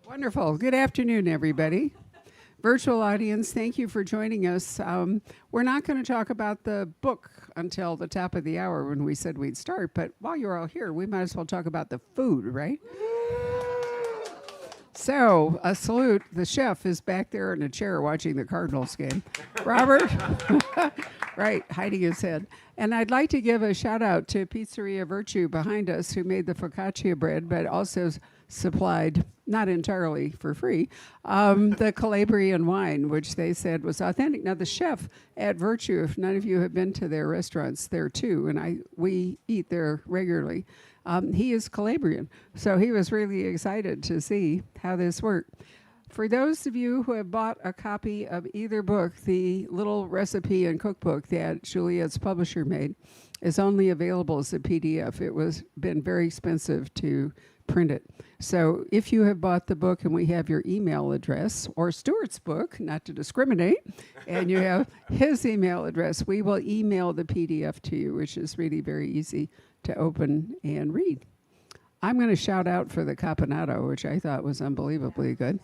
Wonderful. Good afternoon, everybody. Virtual audience, thank you for joining us. We're not going to talk about the book until the top of the hour when we said we'd start, but while you're all here, we might as well talk about the food, right? So, a salute. The chef is back there in a chair watching the Cardinals game. Robert? Right, hiding his head. And I'd like to give a shout out to Pizzeria Virtue behind us, who made the focaccia bread, but also supplied, not entirely for free, the Calabrian wine, which they said was authentic. Now, the chef at Virtue, if none of you have been to their restaurants there too, and we eat there regularly, he is Calabrian. So he was really excited to see how this worked. For those of you who have bought a copy of either book, the little recipe and cookbook that Juliet's publisher made is only available as a PDF. It was been very expensive to print it. So if you have bought the book and we have your email address, or Stuart's book, not to discriminate, and you have his email address, we will email the PDF to you, which is really very easy to open and read. I'm going to shout out for the caponata, which I thought was unbelievably good,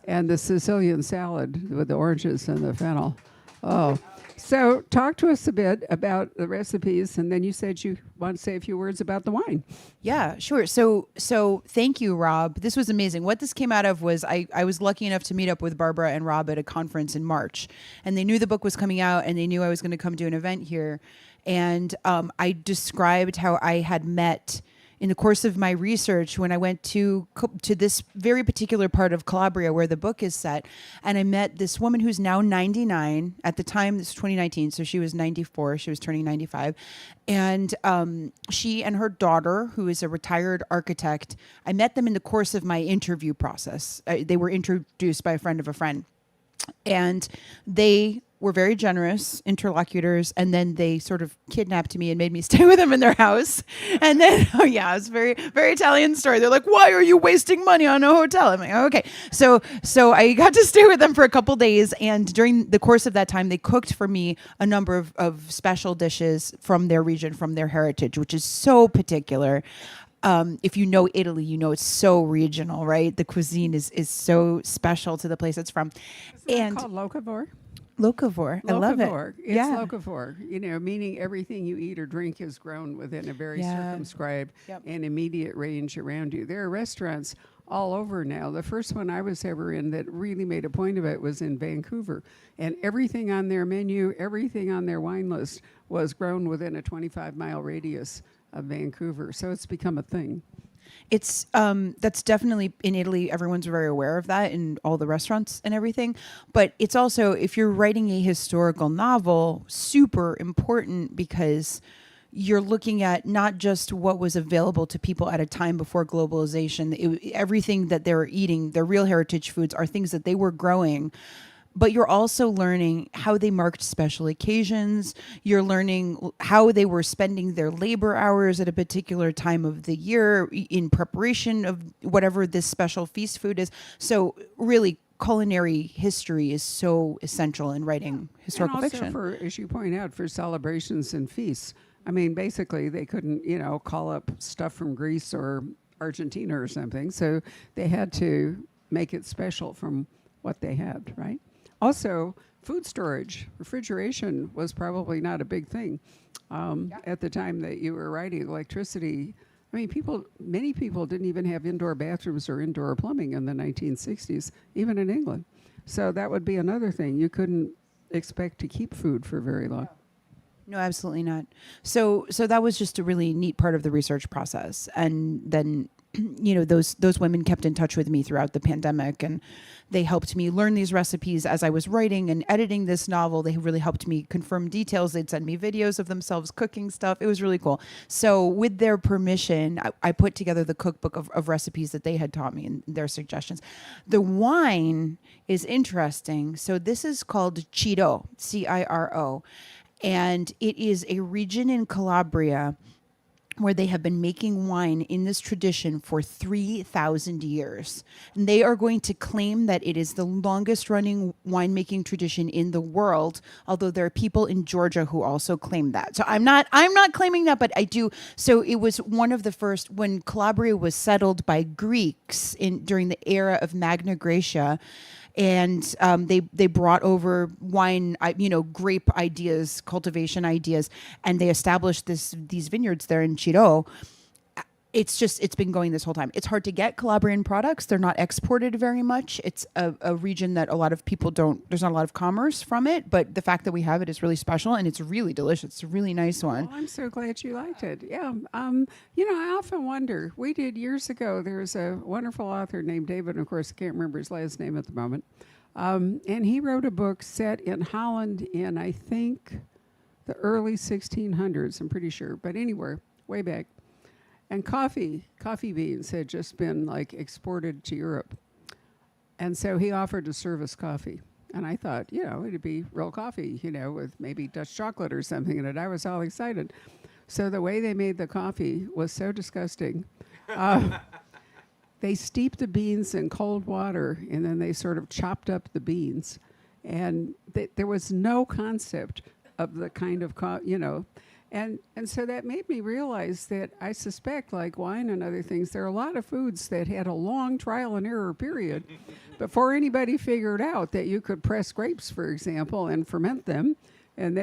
and the Sicilian salad with the oranges and the fennel. Oh, so talk to us a bit about the recipes, and then you said you want to say a few words about the wine. Yeah, sure. So thank you, Rob. This was amazing. What this came out of was I was lucky enough to meet up with Barbara and Rob at a conference in March, and they knew the book was coming out, and they knew I was going to come do an event here, and I described how I had met in the course of my research when I went to this very particular part of Calabria where the book is set, and I met this woman who's now 99. At the time, this was 2019, so she was 94. She was turning 95. And she and her daughter, who is a retired architect, I met them in the course of my interview process. They were introduced by a friend of a friend. And they were very generous interlocutors, and then they sort of kidnapped me and made me stay with them in their house. And then, oh yeah, it's very, very Italian story. They're like, "Why are you wasting money on a hotel?" I'm like, "Okay." So I got to stay with them for a couple days, and during the course of that time, they cooked for me a number of special dishes from their region, from their heritage, which is so particular. If you know Italy, you know it's so regional, right? The cuisine is so special to the place it's from. Isn't it called locavore? Locavore. I love it. It's locavore, meaning everything you eat or drink is grown within a very circumscribed and immediate range around you. There are restaurants all over now. The first one I was ever in that really made a point of it was in Vancouver. And everything on their menu, everything on their wine list was grown within a 25-mile radius of Vancouver. So it's become a thing. It's that's definitely in Italy. Everyone's very aware of that in all the restaurants and everything. But it's also, if you're writing a historical novel, super important because you're looking at not just what was available to people at a time before globalization. Everything that they were eating, their real heritage foods, are things that they were growing. But you're also learning how they marked special occasions. You're learning how they were spending their labor hours at a particular time of the year in preparation of whatever this special feast food is. So really, culinary history is so essential in writing historical and also fiction. For, as you point out, for celebrations and feasts. I mean, basically, they couldn't, call up stuff from Greece or Argentina or something. So they had to make it special from what they had, right? Also, food storage, refrigeration was probably not a big thing at the time that you were writing. Electricity, I mean, many people didn't even have indoor bathrooms or indoor plumbing in the 1960s, even in England. So that would be another thing. You couldn't expect to keep food for very long. No, absolutely not. So that was just a really neat part of the research process. And then, those women kept in touch with me throughout the pandemic, and they helped me learn these recipes as I was writing and editing this novel. They really helped me confirm details. They'd send me videos of themselves cooking stuff. It was really cool. So with their permission, I put together the cookbook of recipes that they had taught me and their suggestions. The wine is interesting. So this is called Ciro, Ciro. And it is a region in Calabria where they have been making wine in this tradition for 3,000 years. And they are going to claim that it is the longest running winemaking tradition in the world, although there are people in Georgia who also claim that. So I'm not claiming that, but I do. So it was one of the first, when Calabria was settled by Greeks during the era of Magna Graecia, and they brought over wine, grape ideas, cultivation ideas, and they established these vineyards there in Chiro. It's been going this whole time. It's hard to get Calabrian products. They're not exported very much. It's a region that a lot of people there's not a lot of commerce from it, but the fact that we have it is really special, and it's really delicious. It's a really nice one. Well, I'm so glad you liked it. Yeah. I often wonder, we did years ago, there's a wonderful author named David, of course, I can't remember his last name at the moment, and he wrote a book set in Holland in, I think, the early 1600s, I'm pretty sure, but anywhere, way back. And coffee beans had just been exported to Europe. And so he offered to serve us coffee. And I thought, it'd be real coffee, with maybe Dutch chocolate or something in it. I was all excited. So the way they made the coffee was so disgusting. They steeped the beans in cold water, and then they sort of chopped up the beans. And there was no concept of the kind of And so that made me realize that I suspect, like wine and other things, there are a lot of foods that had a long trial and error period before anybody figured out that you could press grapes, for example, and ferment them. And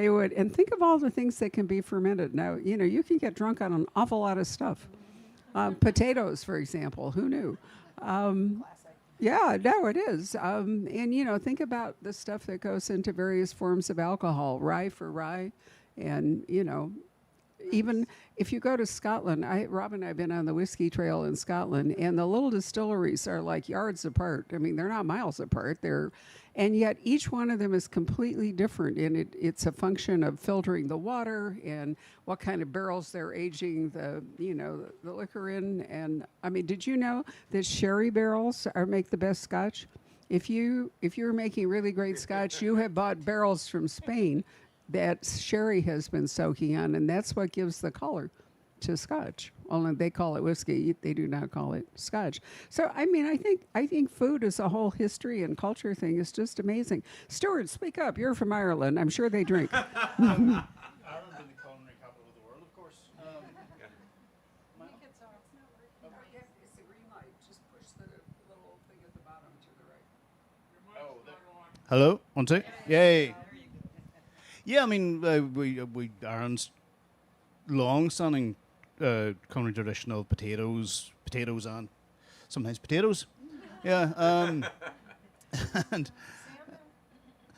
think of all the things that can be fermented. Now, you can get drunk on an awful lot of stuff. Potatoes, for example, who knew? Yeah, no, it is. Think about the stuff that goes into various forms of alcohol, rye for rye. And, even if you go to Scotland, Rob and I have been on the whiskey trail in Scotland, and the little distilleries are like yards apart. I mean, they're not miles apart. And yet each one of them is completely different. And it's a function of filtering the water and what kind of barrels they're aging the liquor in. And I mean, did you know that sherry barrels make the best scotch? If you're making really great scotch, you have bought barrels from Spain that sherry has been soaking on, and that's what gives the color to scotch. Only they call it whiskey; they do not call it scotch. So, I mean, I think food as a whole history and culture thing is just amazing. Stuart, speak up. You're from Ireland. I'm sure they drink. Ireland being the culinary capital of the world, of course. It's the green light. Just push the little thing at the bottom to the right. Hello, 1, 2. Yay. Yeah, I mean, Ireland's long-standing culinary tradition of potatoes, and sometimes potatoes. Yeah, and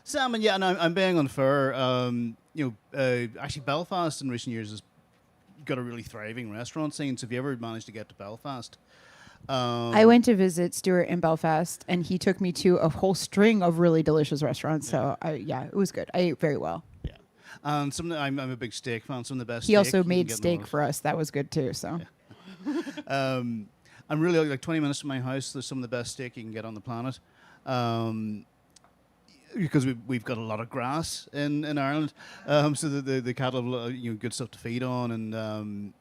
salmon. Yeah, and I'm being unfair. Actually, Belfast in recent years has got a really thriving restaurant scene. So if you ever managed to get to Belfast. I went to visit Stuart in Belfast, and he took me to a whole string of really delicious restaurants. So, it was good. I ate very well. Yeah. And I'm a big steak fan. Some of the best He steak also you can made get in the steak world. for us. That was good, too. So. Yeah. I'm really like 20 minutes from my house. There's some of the best steak you can get on the planet. Because we've got a lot of grass in Ireland. So the cattle have good stuff to feed on, and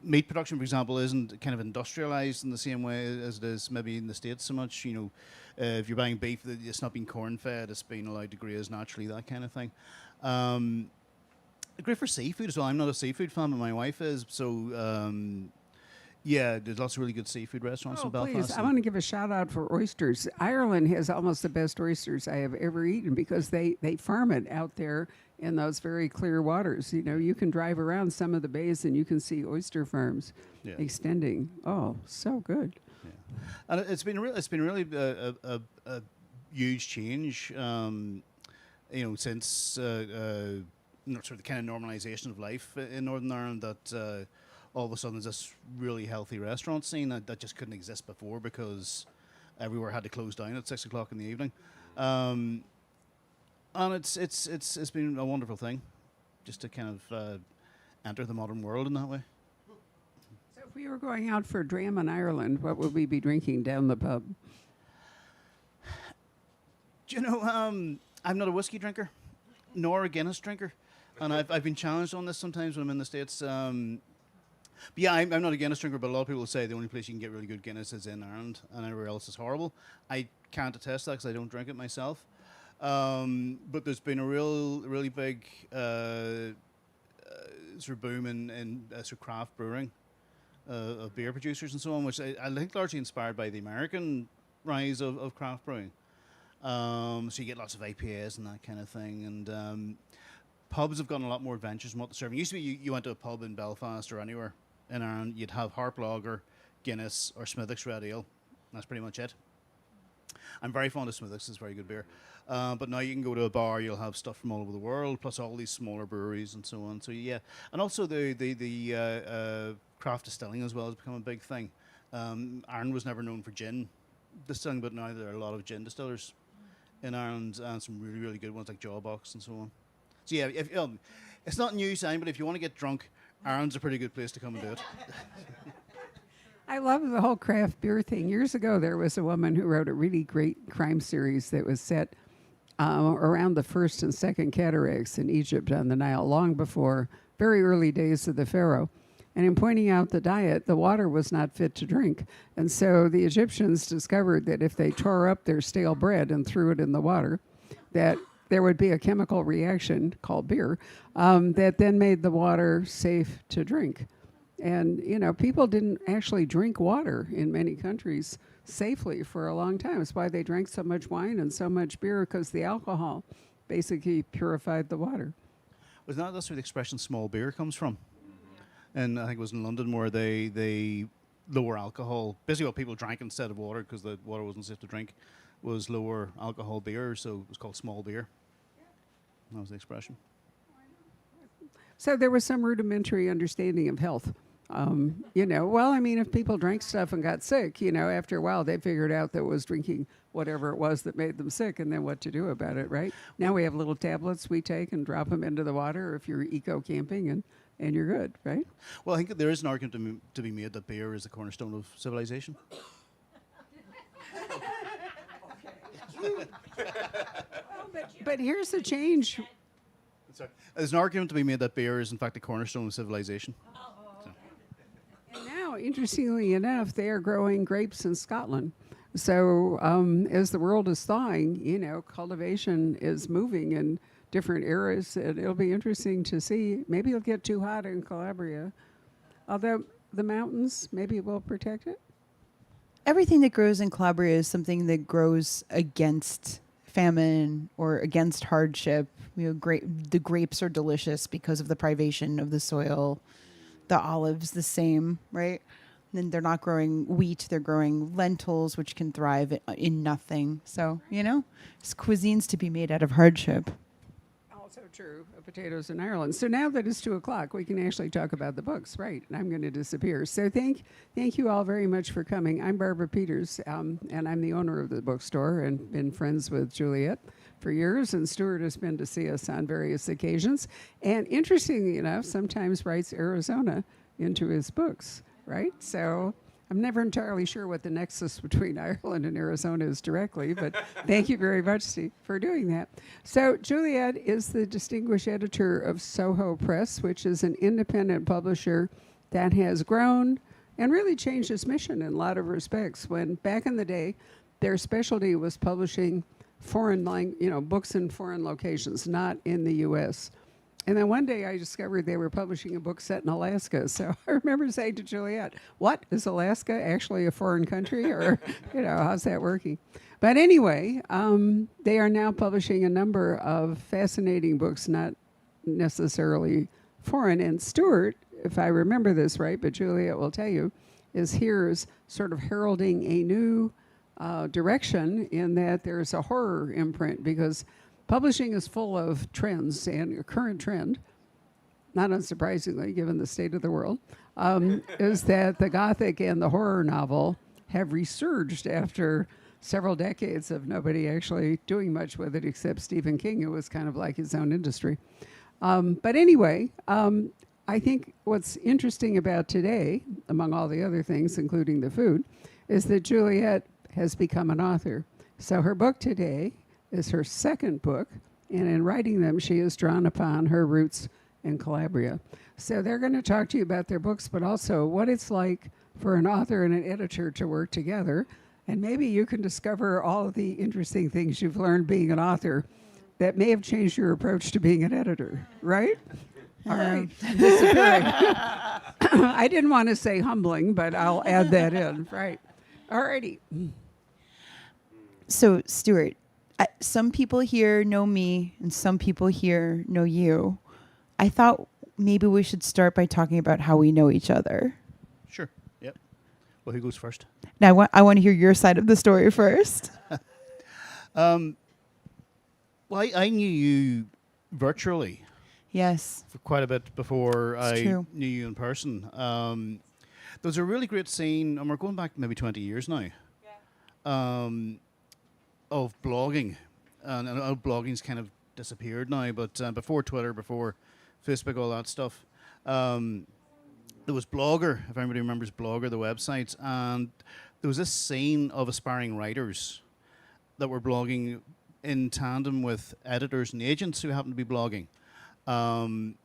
meat production, for example, isn't kind of industrialized in the same way as it is maybe in the States so much. If you're buying beef, it's not being corn-fed, it's being allowed to graze naturally, that kind of thing. Great for seafood as well. I'm not a seafood fan, but my wife is. So, there's lots of really good seafood restaurants in Belfast. Please, I want to give a shout out for oysters. Ireland has almost the best oysters I have ever eaten because they farm it out there in those very clear waters. You can drive around some of the bays and you can see oyster farms extending. Oh, so good. Yeah. And it's been really a huge change, since sort of the kind of normalization of life in Northern Ireland that all of a sudden there's this really healthy restaurant scene that just couldn't exist before because everywhere had to close down at 6 o'clock in the evening. And it's been a wonderful thing, just to kind of enter the modern world in that way. So if we were going out for a dram in Ireland, what would we be drinking down the pub? I'm not a whiskey drinker, nor a Guinness drinker. And I've been challenged on this sometimes when I'm in the States. But yeah, I'm not a Guinness drinker, but a lot of people say the only place you can get really good Guinness is in Ireland, and everywhere else is horrible. I can't attest that because I don't drink it myself. But there's been a really big sort of boom in sort of craft brewing of beer producers and so on, which I think largely inspired by the American rise of craft brewing. So you get lots of IPAs and that kind of thing, and pubs have gotten a lot more adventurous in what they're serving. Used to be you went to a pub in Belfast or anywhere in Ireland, you'd have Harp Lager, Guinness, or Smithwick's Red Ale. That's pretty much it. I'm very fond of Smithwick's; it's very good beer. But now you can go to a bar, you'll have stuff from all over the world, plus all these smaller breweries and so on. So yeah, and also the craft distilling as well has become a big thing. Ireland was never known for gin distilling, but now there are a lot of gin distillers in Ireland, and some really good ones like Jawbox and so on. So yeah, it's not new sign, but if you want to get drunk, Ireland's a pretty good place to come and do it. I love the whole craft beer thing. Years ago, there was a woman who wrote a really great crime series that was set around the first and second cataracts in Egypt on the Nile, long before very early days of the Pharaoh. And in pointing out the diet, the water was not fit to drink. And so the Egyptians discovered that if they tore up their stale bread and threw it in the water, that there would be a chemical reaction called beer that then made the water safe to drink. And, people didn't actually drink water in many countries safely for a long time. That's why they drank so much wine and so much beer, because the alcohol basically purified the water. Was that that's where the expression small beer comes from? And I think it was in London where they lower alcohol. Basically what people drank instead of water, because the water wasn't safe to drink, was lower alcohol beer, so it was called small beer. That was the expression. So there was some rudimentary understanding of health. If people drank stuff and got sick, after a while they figured out that it was drinking whatever it was that made them sick, and then what to do about it, right? Now we have little tablets we take and drop them into the water if you're eco-camping, and you're good, right? Well, I think there is an argument to be made that beer is the cornerstone of civilization. But here's the change. Sorry. There's an argument to be made that beer is in fact the cornerstone of civilization. And now, interestingly enough, they are growing grapes in Scotland. So as the world is thawing, cultivation is moving in different eras. And it'll be interesting to see. Maybe it'll get too hot in Calabria. Although the mountains maybe will protect it. Everything that grows in Calabria is something that grows against famine or against hardship. The grapes are delicious because of the privation of the soil. The olives, the same, right? And then they're not growing wheat; they're growing lentils, which can thrive in nothing. So it's cuisines to be made out of hardship. Also true of potatoes in Ireland. So now that it's 2:00, we can actually talk about the books, right? And I'm going to disappear. So thank you all very much for coming. I'm Barbara Peters, and I'm the owner of the bookstore and been friends with Juliet for years, and Stuart has been to see us on various occasions. And interestingly enough, sometimes writes Arizona into his books, right? So I'm never entirely sure what the nexus between Ireland and Arizona is directly, but thank you very much, Steve, for doing that. So Juliet is the distinguished editor of Soho Press, which is an independent publisher that has grown and really changed its mission in a lot of respects. When back in the day, their specialty was publishing books in foreign locations, not in the U.S. And then one day I discovered they were publishing a book set in Alaska. So I remember saying to Juliet, what, is Alaska actually a foreign country? Or, how's that working? But anyway, they are now publishing a number of fascinating books, not necessarily foreign. And Stuart, if I remember this right, but Juliet will tell you, is here as sort of heralding a new direction in that there's a horror imprint, because publishing is full of trends, and a current trend, not unsurprisingly given the state of the world, is that the Gothic and the horror novel have resurged after several decades of nobody actually doing much with it except Stephen King, who was kind of like his own industry. But anyway, I think what's interesting about today, among all the other things, including the food, is that Juliet has become an author. So her book today is her second book, And in writing them, she has drawn upon her roots in Calabria. So they're going to talk to you about their books, but also what it's like for an author and an editor to work together. And maybe you can discover all of the interesting things you've learned being an author that may have changed your approach to being an editor, right? All right. Disappearing. I didn't want to say humbling, but I'll add that in. Right. All righty. So, Stuart, some people here know me and some people here know you. I thought maybe we should start by talking about how we know each other. Sure. Yep. Well, who goes first? Now, I want to hear your side of the story first. Well, I knew you virtually Yes. for quite a bit before I true. knew you in person. There was a really great scene, and we're going back maybe 20 years now, of blogging. And I know blogging's kind of disappeared now, but before Twitter, before Facebook, all that stuff, there was Blogger, if anybody remembers Blogger, the website, and there was this scene of aspiring writers that were blogging in tandem with editors and agents who happened to be blogging. One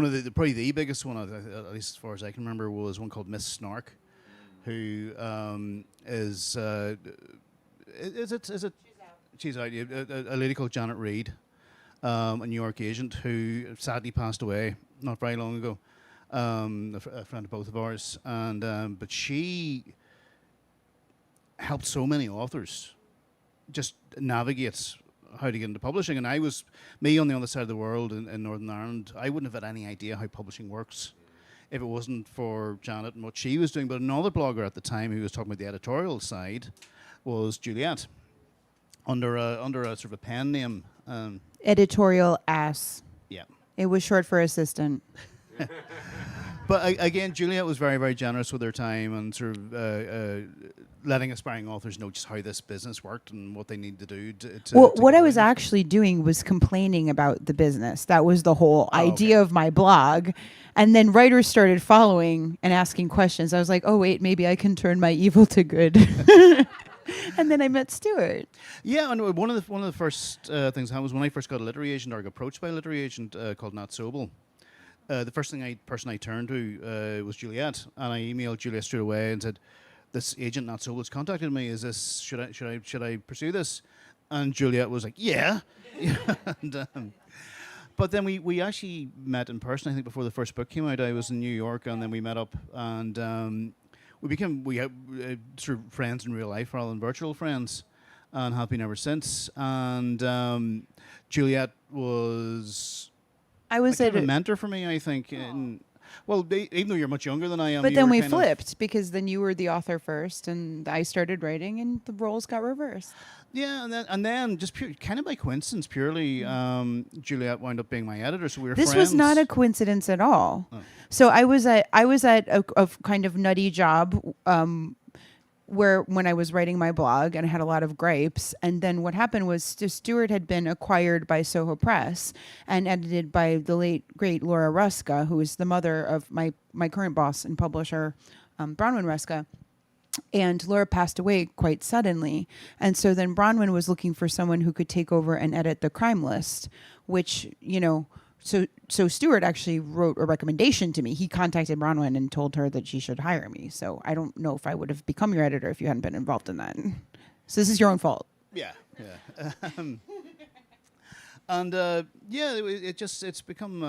of probably the biggest one, at least as far as I can remember, was one called Miss Snark, who is it? She's out. A lady called Janet Reed, a New York agent who sadly passed away not very long ago. A friend of both of ours, and but she helped so many authors just navigate how to get into publishing. And I was, me on the other side of the world in Northern Ireland, I wouldn't have had any idea how publishing works if it wasn't for Janet and what she was doing. But another blogger at the time who was talking about the editorial side was Juliet, under a sort of a pen name. Editorial ass. Yeah. It was short for assistant. But again, Juliet was very, very generous with her time and sort of letting aspiring authors know just how this business worked and what they need to do. Well, to what go I was in. actually doing was complaining about the business. That was the whole Oh, idea okay. of my blog. And then writers started following and asking questions. I was like, oh, wait, maybe I can turn my evil to good. And then I met Stuart. Yeah, and one of the first things that happened was when I first got a literary agent or got approached by a literary agent called Nat Sobel. The first person I turned to was Juliet, and I emailed Juliet straight away and said, "This agent Nat Sobel has contacted me. Is this should I pursue this?" And Juliet was like, "Yeah." and, but then we actually met in person. I think before the first book came out, I was in New York, and then we met up, and we became sort of friends in real life rather than virtual friends, and have been ever since. And Juliet was. I was kind at of a mentor for me, I think. Even though you're much younger than I am. But you then were we kind of- flipped because then you were the author first and I started writing and the roles got reversed. Yeah, and then just kind of by coincidence, purely, Juliet wound up being my editor, so we were This friends. was not a coincidence at all. Oh. So I was at a kind of nutty job where when I was writing my blog and I had a lot of gripes, and then what happened was Stuart had been acquired by Soho Press and edited by the late great Laura Ruska, who is the mother of my current boss and publisher, Bronwyn Ruska. And Laura passed away quite suddenly. And so then Bronwyn was looking for someone who could take over and edit the crime list, which, so Stuart actually wrote a recommendation to me. He contacted Bronwyn and told her that she should hire me. So I don't know if I would have become your editor if you hadn't been involved in that. So this is your own fault. Yeah. And it's become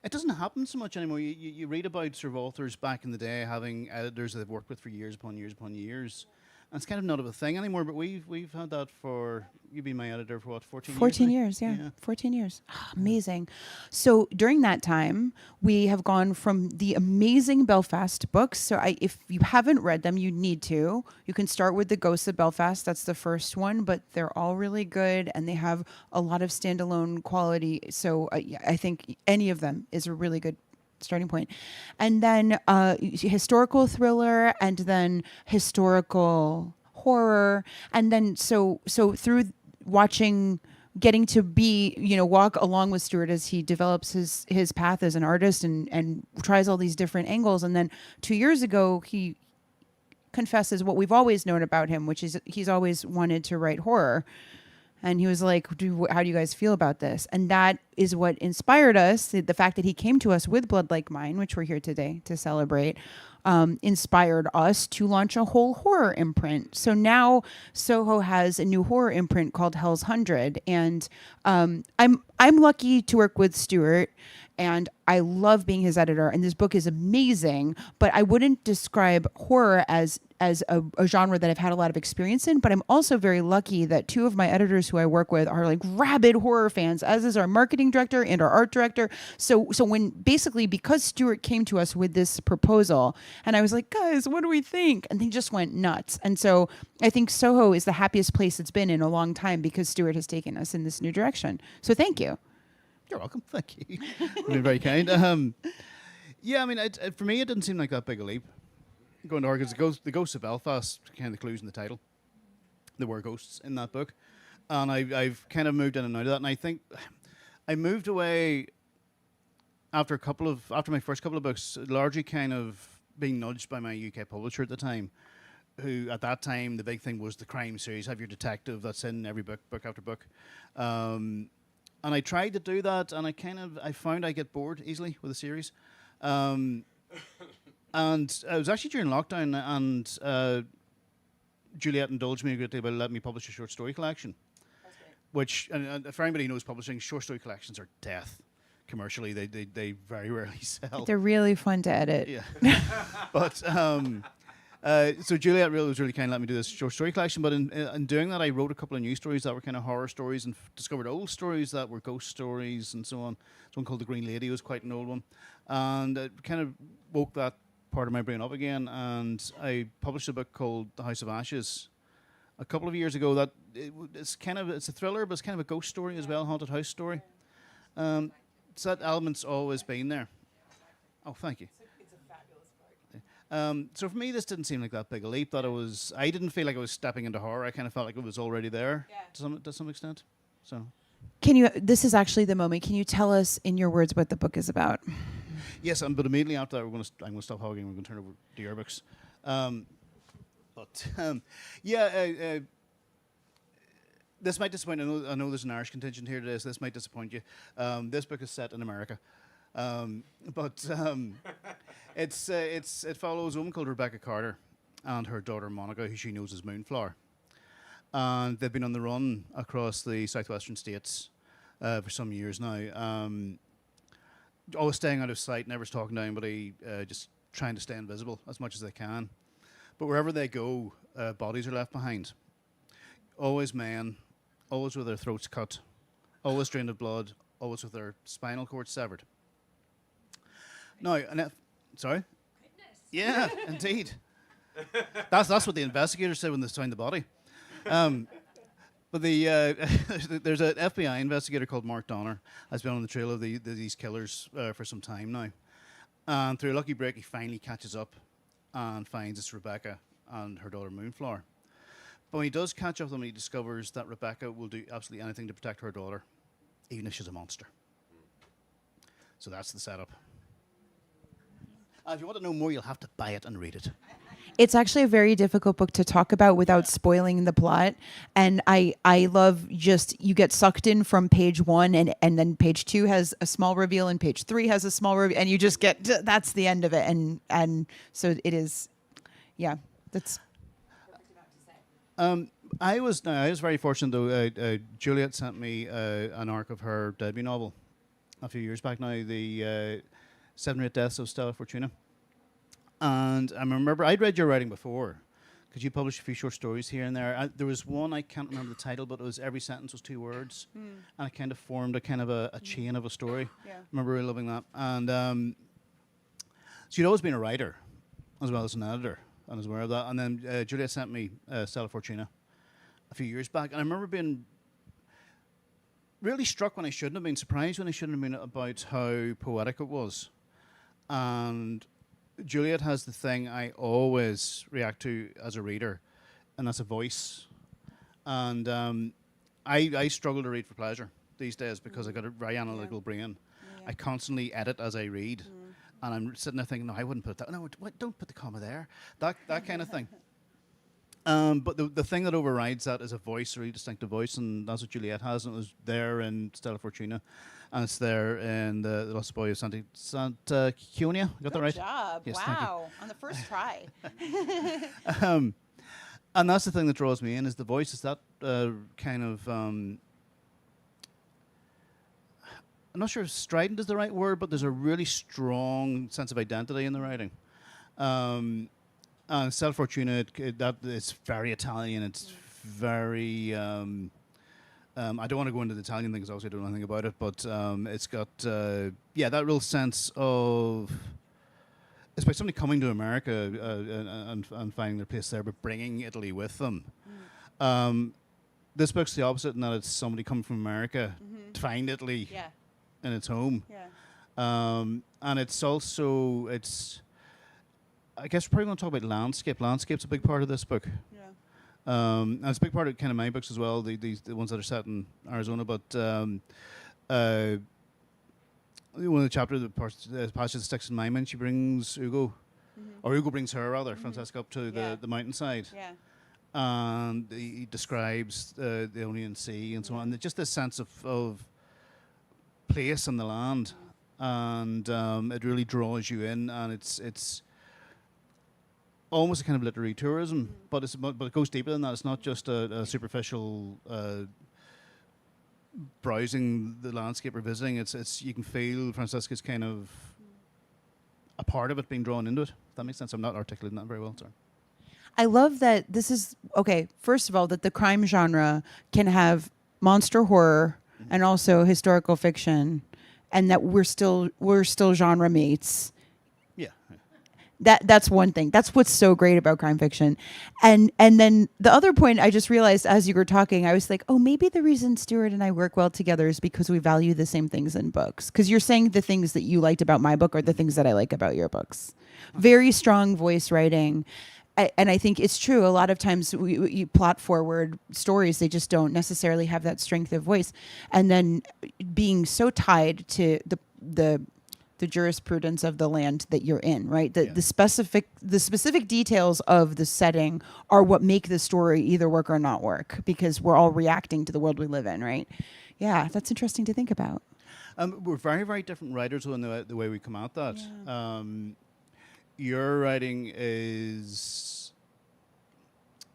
it doesn't happen so much anymore. You read about sort of authors back in the day having editors that they've worked with for years upon years upon years. And it's kind of not of a thing anymore, but we've had that for, you've been my editor for what, 14 years? 14 now? years, yeah. 14 years. Amazing. So during that time, we have gone from the amazing Belfast books. So if you haven't read them, you need to. You can start with The Ghosts of Belfast. That's the first one, but they're all really good and they have a lot of standalone quality. So I think any of them is a really good starting point. And then historical thriller, and then historical horror, and then so through watching, getting to be, walk along with Stuart as he develops his path as an artist and tries all these different angles. And then 2 years ago, he confesses what we've always known about him, which is he's always wanted to write horror. And he was like, how do you guys feel about this? And that is what inspired us. The fact that he came to us with Blood Like Mine, which we're here today to celebrate, inspired us to launch a whole horror imprint. So now Soho has a new horror imprint called Hell's 100. And I'm lucky to work with Stuart, and I love being his editor. And this book is amazing, but I wouldn't describe horror as a genre that I've had a lot of experience in. But I'm also very lucky that two of my editors who I work with are like rabid horror fans, as is our marketing director and our art director. So when basically, because Stuart came to us with this proposal, and I was like, guys, what do we think? And they just went nuts. And so I think Soho is the happiest place it's been in a long time because Stuart has taken us in this new direction. So thank you. You're welcome. Thank you. You've been very kind. Yeah, I mean, for me, it didn't seem like that big a leap. Going to horror, because the Ghosts of Belfast, kind of the clues in the title. There were ghosts in that book. And I've kind of moved in and out of that. And I think I moved away after my first couple of books, largely kind of being nudged by my UK publisher at the time, who at that time, the big thing was the crime series. Have your detective that's in every book after book. And I tried to do that, and I found I get bored easily with a series. And it was actually during lockdown, and Juliet indulged me a great deal by letting me publish a short story collection. That's great. Which, and for anybody who knows publishing, short story collections are death. Commercially, they very rarely sell. They're really fun to edit. Yeah. But so Juliet was really kind of let me do this short story collection, but in doing that, I wrote a couple of new stories that were kind of horror stories, and discovered old stories that were ghost stories and so on. There's one called The Green Lady was quite an old one, and it kind of woke that part of my brain up again. And I published a book called The House of Ashes a couple of years ago. It's a thriller, but it's kind of a ghost story as well, haunted house story. So that element's always been there. Oh, thank you. So for me, this didn't seem like that big a leap. I didn't feel like I was stepping into horror. I kind of felt like it was already there to some extent. So, this is actually the moment. Can you tell us in your words what the book is about? Yes, but immediately after that, I'm going to stop hogging. We're going to turn over to your books. This might disappoint. I know there's an Irish contingent here today, so this might disappoint you. This book is set in America. It follows a woman called Rebecca Carter and her daughter Monica, who she knows as Moonflower. And they've been on the run across the southwestern states for some years now. Always staying out of sight, never talking to anybody, just trying to stay invisible as much as they can. But wherever they go, bodies are left behind. Always men, always with their throats cut, always drained of blood, always with their spinal cord severed. No, sorry? Goodness. Yeah, indeed. That's what the investigators said when they found the body. But there's an FBI investigator called Mark Donner has been on the trail of these killers for some time now. And through a lucky break, he finally catches up and finds it's Rebecca and her daughter Moonflower. But when he does catch up with them, he discovers that Rebecca will do absolutely anything to protect her daughter, even if she's a monster. So that's the setup. If you want to know more, you'll have to buy it and read it. It's actually a very difficult book to talk about without spoiling the plot. And I love just, you get sucked in from page 1 and then page 2 has a small reveal and page 3 has a small reveal and you just get, that's the end of it. And so it is, yeah, that's. I was very fortunate though. Juliet sent me an arc of her debut novel a few years back now, the 7 or 8 Deaths of Stella Fortuna. And I remember I'd read your writing before, because you published a few short stories here and there. There was one, I can't remember the title, but it was every sentence was 2 words, and it kind of formed a kind of a chain of a story. Yeah. I remember really loving that. And so you'd always been a writer, as well as an editor, and I was aware of that. And then Juliet sent me Stella Fortuna a few years back, and I remember being really struck when I shouldn't have been, surprised when I shouldn't have been, about how poetic it was. And Juliet has the thing I always react to as a reader, and that's a voice. And I struggle to read for pleasure these days because I've got a very analytical brain. Yeah. I constantly edit as I read, and I'm sitting there thinking, no, I wouldn't put that. No, don't put the comma there. That kind of thing. But the thing that overrides that is a voice, a really distinctive voice, and that's what Juliet has, and it was there in Stella Fortuna, and it's there in the Lost Boy of Santa Chionia. Got that right? job. Yes, thank you. On the first try. And that's the thing that draws me in is the voice. Is that kind of I'm not sure if strident is the right word, but there's a really strong sense of identity in the writing. And Stella Fortuna, that it's very Italian. It's very. I don't want to go into the Italian thing because obviously I don't know anything about it, but it's got that real sense of. It's by somebody coming to America and finding their place there, but bringing Italy with them. This book's the opposite in that it's somebody coming from America to find Italy in its home. And it's also, I guess we're probably going to talk about landscape. Landscape's a big part of this book. And it's a big part of kind of my books as well, the ones that are set in Arizona. But one of the chapters, the passage that sticks in my mind, she brings Ugo, or Ugo brings her rather, Francesca, up to the mountainside. And he describes the Ionian Sea and so on. And just this sense of place in the land, and it really draws you in, and it's almost a kind of literary tourism, but it goes deeper than that. It's not just a superficial browsing the landscape or visiting. It's you can feel Francesca's kind of a part of it being drawn into it. If that makes sense. I'm not articulating that very well. Sorry. I love that this is okay. First of all, that the crime genre can have monster horror and also historical fiction, and that we're still genre mates. Yeah. That's one thing. That's what's so great about crime fiction. And then the other point I just realized as you were talking, I was like, oh, maybe the reason Stuart and I work well together is because we value the same things in books. Because you're saying the things that you liked about my book are the things that I like about your books. Very strong voice writing. And I think it's true. A lot of times you plot forward stories, they just don't necessarily have that strength of voice. And then being so tied to the jurisprudence of the land that you're in, right? The specific details of the setting are what make the story either work or not work, because we're all reacting to the world we live in, right? Yeah, that's interesting to think about. We're very, very different writers in the way we come at that. Your writing is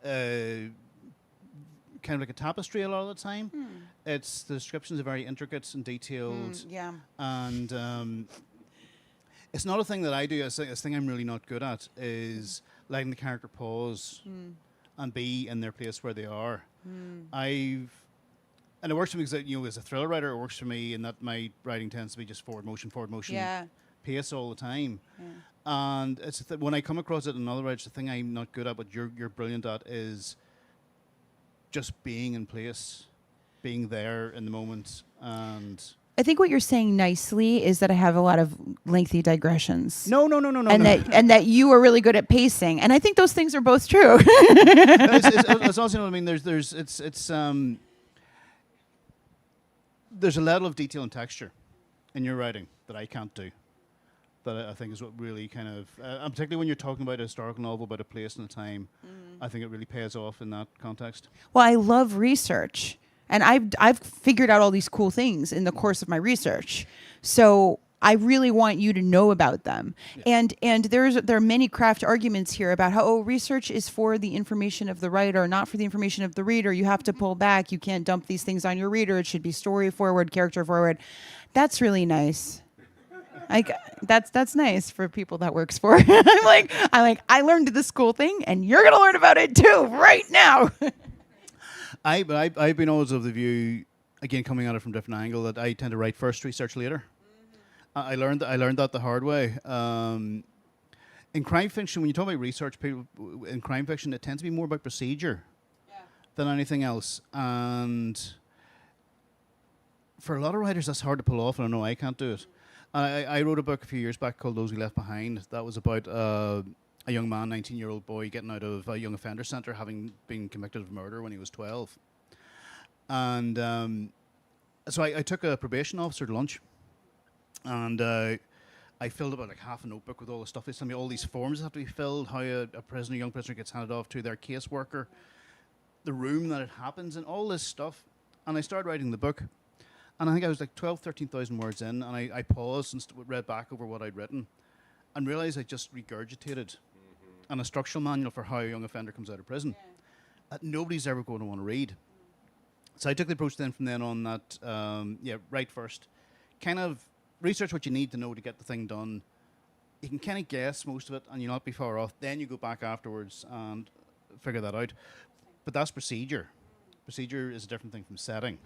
kind of like a tapestry a lot of the time. The descriptions are very intricate and detailed. And it's not a thing that I do. It's a thing I'm really not good at, is letting the character pause and be in their place where they are. And it works for me because, as a thriller writer, it works for me in that my writing tends to be just forward motion, pace all the time. And it's when I come across it in other writers, the thing I'm not good at, but you're brilliant at, is just being in place, being there in the moment. And I think what you're saying nicely is that I have a lot of lengthy digressions. No. And that you are really good at pacing. And I think those things are both true. It's also, I mean, there's a level of detail and texture in your writing that I can't do. That I think is what really kind of, and particularly when you're talking about a historical novel about a place and a time, I think it really pays off in that context. Well, I love research, and I've figured out all these cool things in the course of my research. So I really want you to know about them. And there are many craft arguments here about how research is for the information of the writer, not for the information of the reader. You have to pull back. You can't dump these things on your reader. It should be story forward, character forward. That's really nice. That's nice for people that works for. I'm like, I learned this cool thing, and you're gonna learn about it too right now. I've been always of the view, again, coming at it from a different angle, that I tend to write first, research later. I learned that the hard way. In crime fiction, when you talk about research, people in crime fiction, it tends to be more about procedure than anything else. And for a lot of writers, that's hard to pull off, and I know I can't do it. I wrote a book a few years back called Those We Left Behind. That was about a young man, 19-year-old boy, getting out of a young offender centre, having been convicted of murder when he was 12. And so I took a probation officer to lunch, and I filled about like half a notebook with all the stuff. They sent me all these forms that have to be filled, how a prisoner, young prisoner gets handed off to their caseworker, the room that it happens in, all this stuff. And I started writing the book. And I think I was like 12, 13,000 words in, and I paused and read back over what I'd written and realized I just regurgitated an instructional manual for how a young offender comes out of prison that nobody's ever going to want to read. So I took the approach then from then on that, write first, kind of research what you need to know to get the thing done. You can kind of guess most of it, and you'll not be far off. Then you go back afterwards and figure that out. But that's procedure. Procedure is a different thing from setting.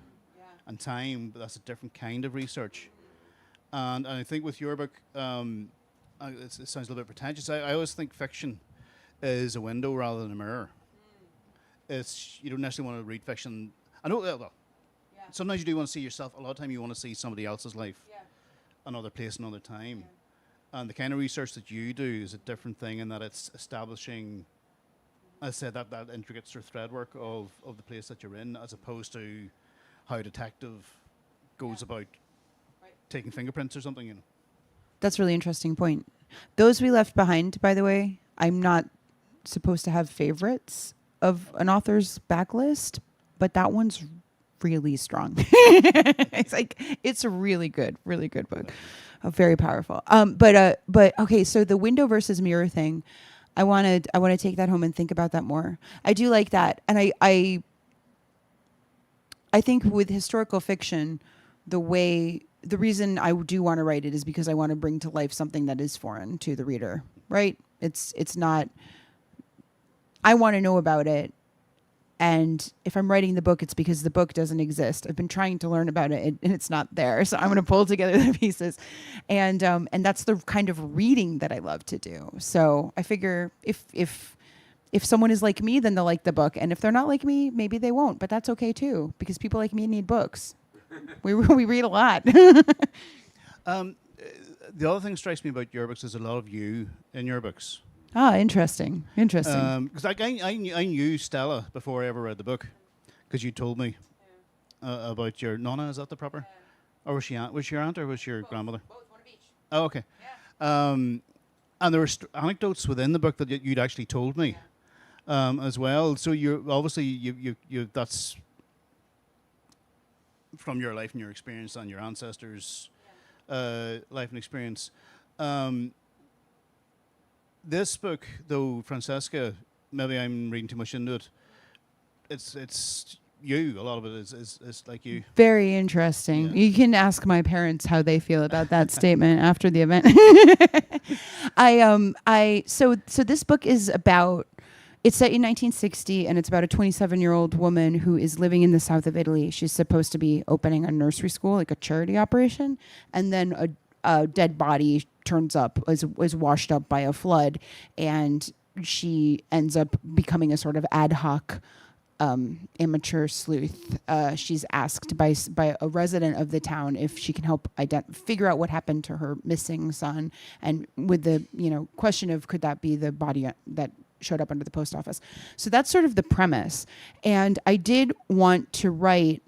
And time, but that's a different kind of research. And I think with your book, it sounds a little bit pretentious. I always think fiction is a window rather than a mirror. It's, you don't necessarily want to read fiction. I know, sometimes you do want to see yourself. A lot of time you want to see somebody else's life, another place, another time. And the kind of research that you do is a different thing in that it's establishing, as I said, that intricate sort of thread work of the place that you're in, as opposed to how a detective goes about taking fingerprints or something, you know. That's a really interesting point. Those We Left Behind, by the way, I'm not supposed to have favorites of an author's backlist, but that one's really strong. It's a really good book. Very powerful. But okay, so the window versus mirror thing, I want to take that home and think about that more. I do like that. And I think with historical fiction, the reason I do want to write it is because I want to bring to life something that is foreign to the reader, right? It's not, I want to know about it. And if I'm writing the book, it's because the book doesn't exist. I've been trying to learn about it and it's not there. So I'm going to pull together the pieces. And that's the kind of reading that I love to do. So I figure if someone is like me, then they'll like the book. And if they're not like me, maybe they won't. But that's okay too, because people like me need books. We read a lot. The other thing that strikes me about your books is a lot of you in your books. Ah, interesting. Because I knew Stella before I ever read the book, because you told me about your Nonna. Is that the proper? Or was she aunt? Was she your aunt or was your grandmother? Both, one of each. Oh, okay. And there were anecdotes within the book that you'd actually told me as well. So you're obviously you that's from your life and your experience and your ancestors' life and experience. This book, though, Francesca, maybe I'm reading too much into it. It's you. A lot of it is like you. Very interesting. Yeah. You can ask my parents how they feel about that statement after the event. So this book is about, it's set in 1960 and it's about a 27-year-old woman who is living in the south of Italy. She's supposed to be opening a nursery school, like a charity operation, and then a dead body turns up, is washed up by a flood, and she ends up becoming a sort of ad hoc amateur sleuth. She's asked by a resident of the town if she can help figure out what happened to her missing son, and with the question of could that be the body that showed up under the post office. So that's sort of the premise. And I did want to write.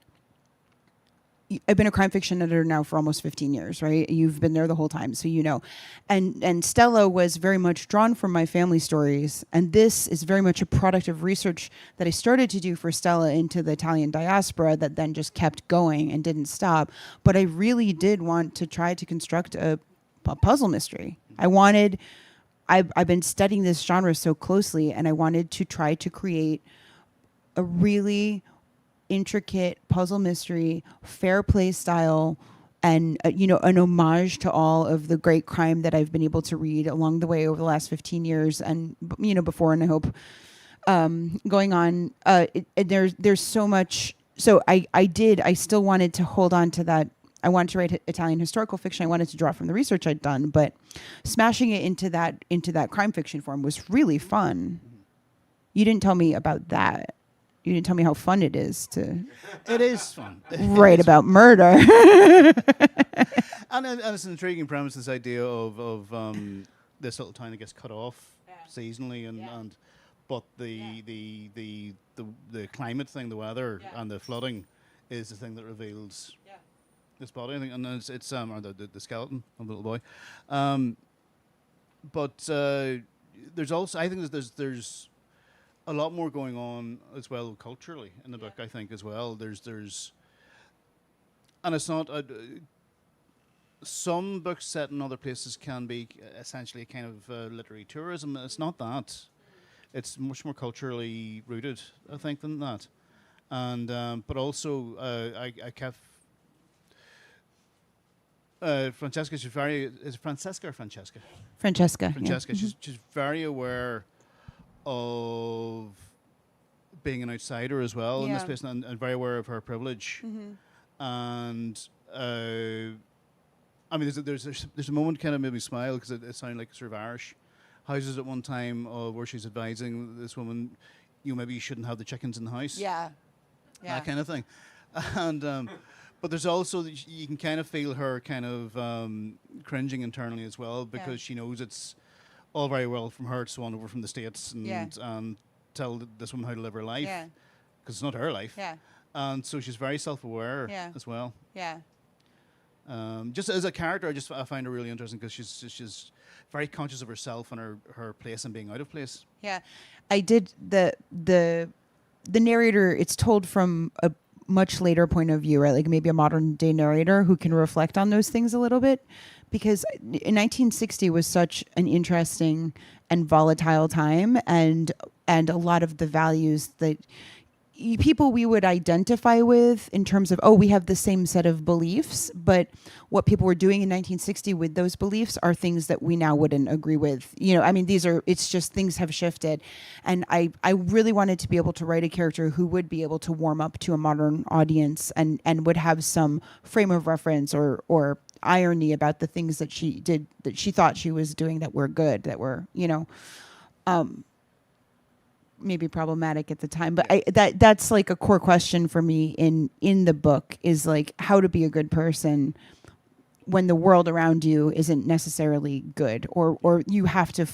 I've been a crime fiction editor now for almost 15 years, right? You've been there the whole time, so you know. And Stella was very much drawn from my family stories, and this is very much a product of research that I started to do for Stella into the Italian diaspora that then just kept going and didn't stop. But I really did want to try to construct a puzzle mystery. I've been studying this genre so closely, and I wanted to try to create a really intricate puzzle mystery, fair play style, and an homage to all of the great crime that I've been able to read along the way over the last 15 years, and before, and I hope going on. There's so much. So I still wanted to hold on to that. I wanted to write Italian historical fiction. I wanted to draw from the research I'd done, but smashing it into that crime fiction form was really fun. You didn't tell me about that. You didn't tell me how fun it is to. It is fun. Write about murder. And it's an intriguing premise. This idea of this little town that gets cut off seasonally, but the climate thing, the weather, and the flooding is the thing that reveals this body, I think, and then it's or the skeleton of the little boy. But there's also, I think there's a lot more going on as well culturally in the book. I think as well. There's and it's not. Some books set in other places can be essentially a kind of literary tourism. It's not that. It's much more culturally rooted, I think, than that. And but also, I kept Francesca. She's very, is it Francesca or Francesca? Francesca. Francesca. Yeah. She's very aware of being an outsider as well in this Yeah. place, and very aware of her privilege. And I mean, there's a moment kind of made me smile because it sounded like sort of Irish houses at one time where she's advising this woman, maybe you shouldn't have the chickens in the house. Yeah. Yeah. That kind of thing. And but there's also you can kind of feel her kind of cringing internally as well because she knows it's all very well from her to swan over from the States and tell this woman how to live her life because it's not her life. Yeah. And so she's very self-aware as well. Yeah. Just as a character, I find her really interesting because she's very conscious of herself and her place and being out of place. Yeah, I did the narrator. It's told from a much later point of view, right? Like maybe a modern day narrator who can reflect on those things a little bit, because in 1960 was such an interesting and volatile time, and a lot of the values that people we would identify with in terms of, we have the same set of beliefs, but what people were doing in 1960 with those beliefs are things that we now wouldn't agree with. I mean, it's just things have shifted. And I really wanted to be able to write a character who would be able to warm up to a modern audience and would have some frame of reference or irony about the things that she did, that she thought she was doing that were good, that were, maybe problematic at the time, but that's like a core question for me in the book, is like how to be a good person when the world around you isn't necessarily good, or you have to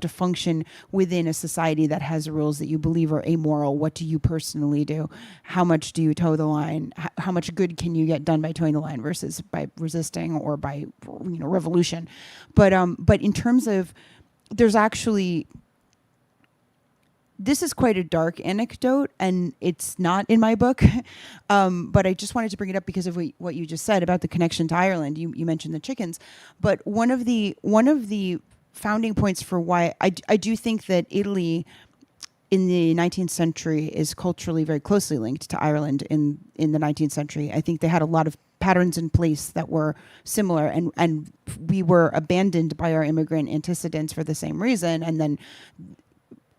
function within a society that has rules that you believe are amoral. What do you personally do? How much do you toe the line? How much good can you get done by toeing the line versus by resisting or by revolution? But in terms of, there's actually, this is quite a dark anecdote, and it's not in my book, but I just wanted to bring it up because of what you just said about the connection to Ireland. You mentioned the chickens, but one of the founding points for why I do think that Italy in the 19th century is culturally very closely linked to Ireland in the 19th century. I think they had a lot of patterns in place that were similar, and we were abandoned by our immigrant antecedents for the same reason, and then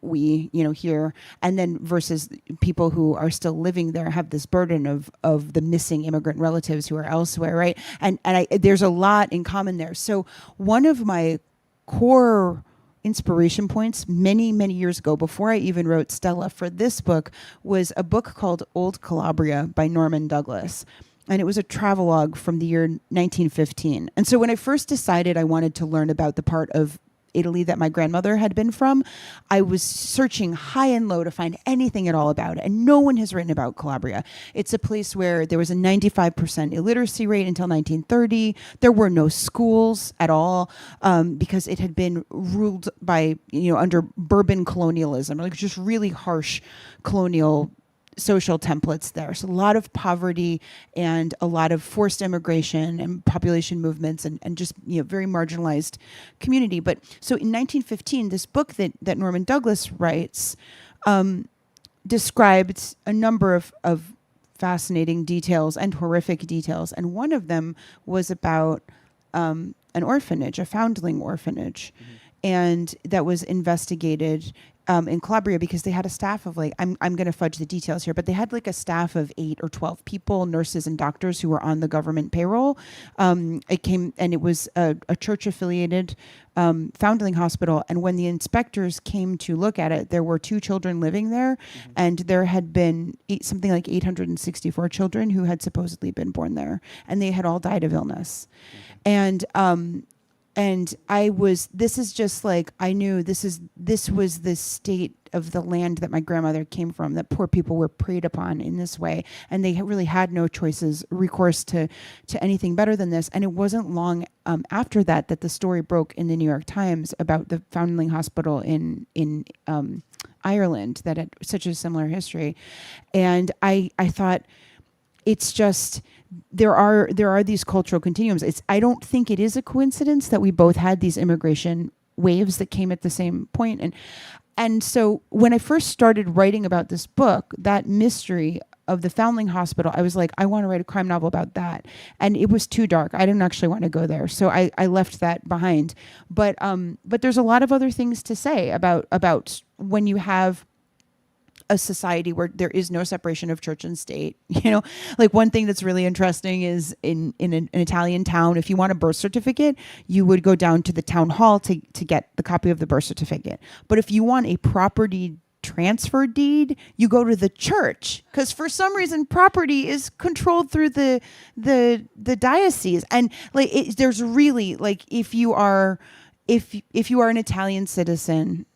we, here, and then versus people who are still living there have this burden of the missing immigrant relatives who are elsewhere, right? And there's a lot in common there. So one of my core inspiration points many, many years ago, before I even wrote Stella for this book, was a book called Old Calabria by Norman Douglas. And it was a travelogue from the year 1915. And so when I first decided I wanted to learn about the part of Italy that my grandmother had been from, I was searching high and low to find anything at all about it, and no one has written about Calabria. It's a place where there was a 95% illiteracy rate until 1930. There were no schools at all because it had been ruled by, under Bourbon colonialism, like just really harsh colonial social templates there. So a lot of poverty and a lot of forced immigration and population movements and just very marginalized community. But so in 1915, this book that Norman Douglas writes described a number of fascinating details and horrific details. And one of them was about an orphanage, a foundling orphanage. Mm-hmm. And that was investigated in Calabria because they had a staff of I'm going to fudge the details here, but they had a staff of 8 or 12 people, nurses and doctors who were on the government payroll. It was a church-affiliated foundling hospital. And when the inspectors came to look at it, there were 2 children living there, mm-hmm. and there had been something like 864 children who had supposedly been born there, and they had all died of illness. Mm-hmm. And and this is just like, I knew this was the state of the land that my grandmother came from, that poor people were preyed upon in this way, and they really had no recourse to anything better than this. And it wasn't long after that the story broke in the New York Times about the Foundling Hospital in Ireland that had such a similar history. And I thought, it's just, there are these cultural continuums. I don't think it is a coincidence that we both had these immigration waves that came at the same point. And so when I first started writing about this book, that mystery of the Foundling Hospital, I was like, I want to write a crime novel about that. And it was too dark. I didn't actually want to go there. So I left that behind. But there's a lot of other things to say about when you have a society where there is no separation of church and state. Like, one thing that's really interesting is in an Italian town, if you want a birth certificate, you would go down to the town hall to get the copy of the birth certificate. But if you want a property transfer deed, you go to the church, because for some reason property is controlled through the diocese. And like, there's really, like, if you are an Italian citizen,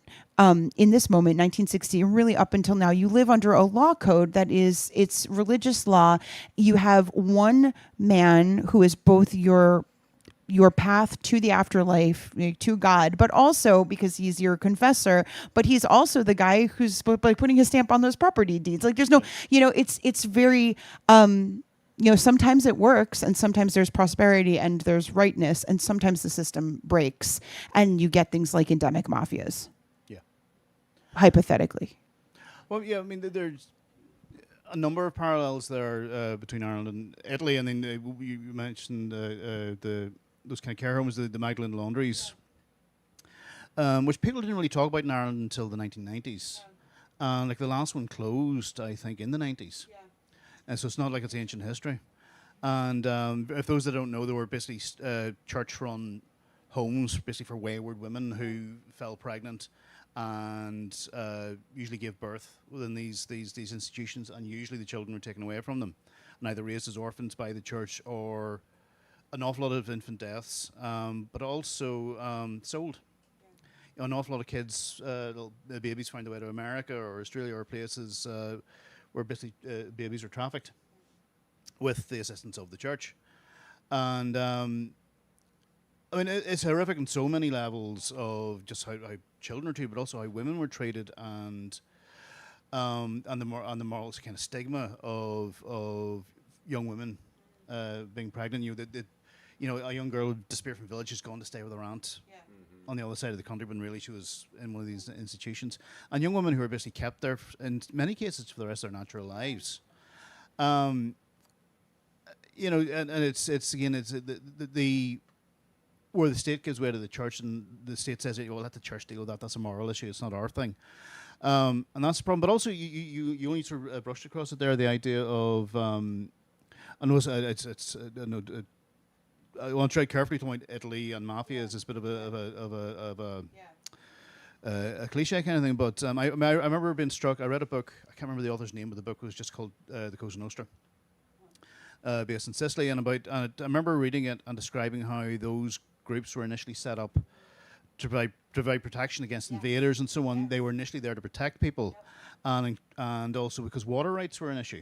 in this moment, 1960, and really up until now, you live under a law code that it's religious law. You have one man who is both your path to the afterlife, to God, but also, because he's your confessor, but he's also the guy who's like putting his stamp on those property deeds. Like, there's no, it's very, sometimes it works, and sometimes there's prosperity and there's rightness, and sometimes the system breaks and you get things like endemic mafias. Hypothetically. Well, yeah, I mean, there's a number of parallels there between Ireland and Italy. And then you mentioned those kind of care homes, the Magdalene laundries, which people didn't really talk about in Ireland until the 1990s. Like, the last one closed, I think, in the 90s. Yeah. And so it's not like it's ancient history. And if those that don't know, they were basically church-run homes, basically for wayward women who fell pregnant and usually gave birth within these institutions, and usually the children were taken away from them and either raised as orphans by the church, or an awful lot of infant deaths, but also sold. An awful lot of kids, the babies, find their way to America or Australia or places where basically babies are trafficked with the assistance of the church. And I mean, it's horrific on so many levels of just how children are treated, but also how women were treated, and the moral kind of stigma of young women being pregnant. A young girl would disappear from village, has gone to stay with her aunt on the other side of the country, when really she was in one of these institutions. And young women who are basically kept there, in many cases, for the rest of their natural lives. And it's again, it's the where the state gives way to the church, and the state says, well, let the church deal with that. That's a moral issue. It's not our thing. And that's the problem. But also, you only sort of brushed across it there, the idea of, I know I want to try carefully to point Italy and mafia as a bit of a cliche kind of thing. But I remember being struck. I read a book. I can't remember the author's name, but the book was just called The Cosa Nostra, based in Sicily. And I remember reading it and describing how those groups were initially set up to provide protection against invaders and so on. They were initially there to protect people, and also because water rights were an issue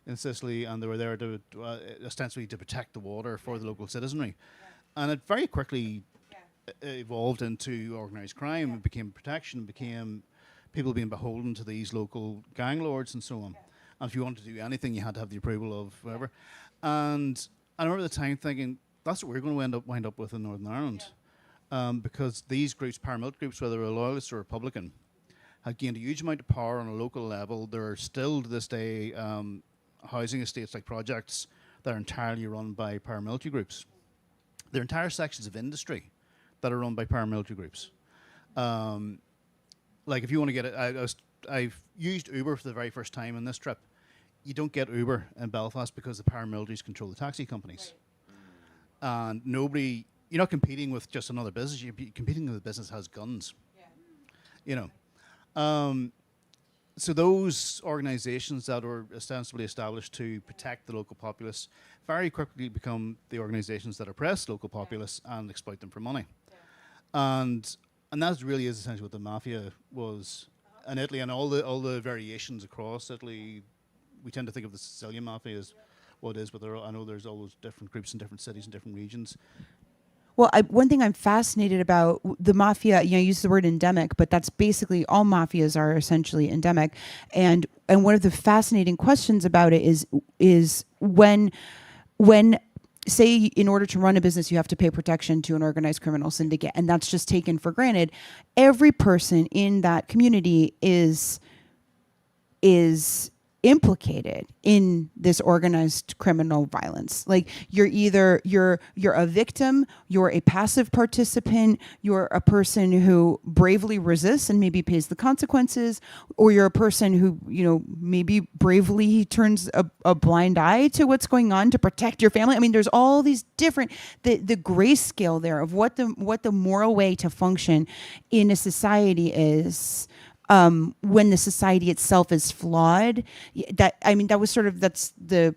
in Sicily, and they were there to ostensibly to protect the water for the local citizenry. And it very quickly evolved into organised crime. It became protection, became people being beholden to these local gang lords and so on. And if you wanted to do anything, you had to have the approval of whoever. And I remember at the time thinking, that's what we're going to wind up with in Northern Ireland. Because these groups, paramilitary groups, whether they're loyalist or Republican, have gained a huge amount of power on a local level. There are still, to this day, housing estates like projects that are entirely run by paramilitary groups. There are entire sections of industry that are run by paramilitary groups. Like, if you want to get it, I've used Uber for the very first time in this trip. You don't get Uber in Belfast because the paramilitaries control the taxi companies. Right. And you're not competing with just another business, you're competing with a business that has guns. Yeah. so those organizations that were ostensibly established to protect the local populace very quickly become the organizations that oppress local populace and exploit them for money. And that really is essentially what the mafia was in Italy, and all the variations across Italy. We tend to think of the Sicilian mafia as what it is, but I know there's all those different groups in different cities and different regions. Well, one thing I'm fascinated about the mafia, you use the word endemic, but that's basically all mafias are essentially endemic. And one of the fascinating questions about it is when say in order to run a business you have to pay protection to an organized criminal syndicate, and that's just taken for granted. Every person in that community is implicated in this organized criminal violence. Like you're a victim, you're a passive participant, you're a person who bravely resists and maybe pays the consequences, or you're a person who, maybe bravely turns a blind eye to what's going on to protect your family. I mean, there's all these different the grayscale there of what the moral way to function in a society is. When the society itself is flawed, that's the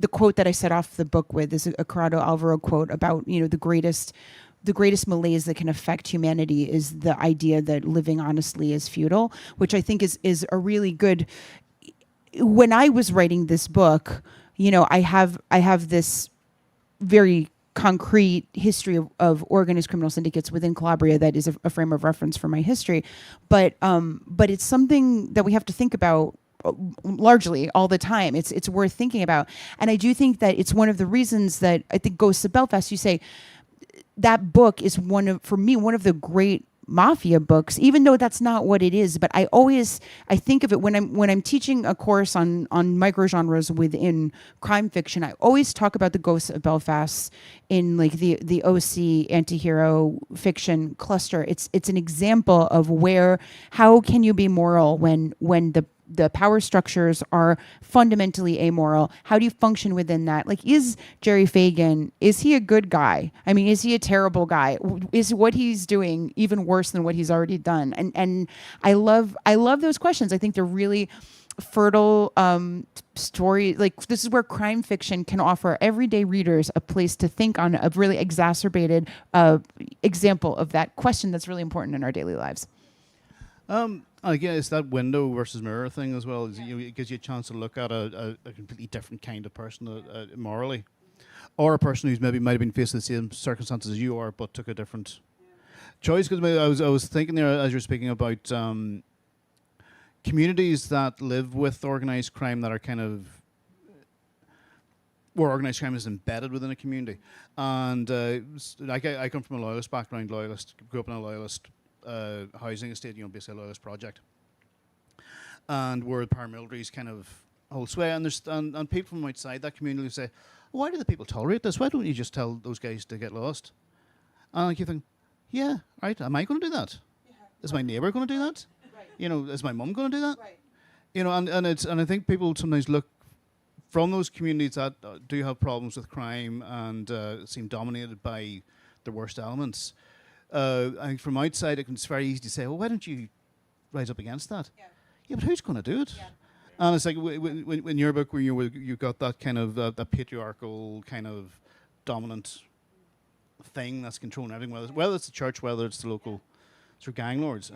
quote that I set off the book with is a Corrado Alvaro quote about, the greatest malaise that can affect humanity is the idea that living honestly is futile, which I think is a really good. When I was writing this book, I have this very concrete history of organized criminal syndicates within Calabria that is a frame of reference for my history, but it's something that we have to think about largely all the time. It's worth thinking about, and I do think that it's one of the reasons that I think Ghosts of Belfast. You say that book is one of the great mafia books, even though that's not what it is. But I think of it when I'm teaching a course on microgenres within crime fiction. I always talk about the Ghosts of Belfast in like the OC antihero fiction cluster. It's an example of how can you be moral when the power structures are fundamentally amoral. How do you function within that? Like, is Jerry Fagan, is he a good guy? I mean, is he a terrible guy? Is what he's doing even worse than what he's already done? And I love those questions. I think they're really fertile story. Like, this is where crime fiction can offer everyday readers a place to think on a really exacerbated example of that question that's really important in our daily lives. Again, it's that window versus mirror thing as well. It gives you a chance to look at a completely different kind of person morally, or a person who's might have been faced with the same circumstances as you are, but took a different choice. Because I was thinking there as you're speaking about communities that live with organized crime that are kind of where organized crime is embedded within a community, and I come from a loyalist background. Grew up in a loyalist housing estate, basically a loyalist project, and where the paramilitaries kind of hold sway, and there's and people from outside that community say, why do the people tolerate this? Why don't you just tell those guys to get lost? And I keep thinking, yeah, right, am I going to do that? Yeah. Is my neighbour going to do that? Right. Is my mum going to do that? Right. And I think people sometimes look from those communities that do have problems with crime and seem dominated by the worst elements. I think from outside it's very easy to say, well, why don't you rise up against that? Yeah, but who's going to do it? Yeah. And it's like when your book, where you got that kind of that patriarchal kind of dominant thing that's controlling everything, whether it's the church, whether it's the local sort of gang lords.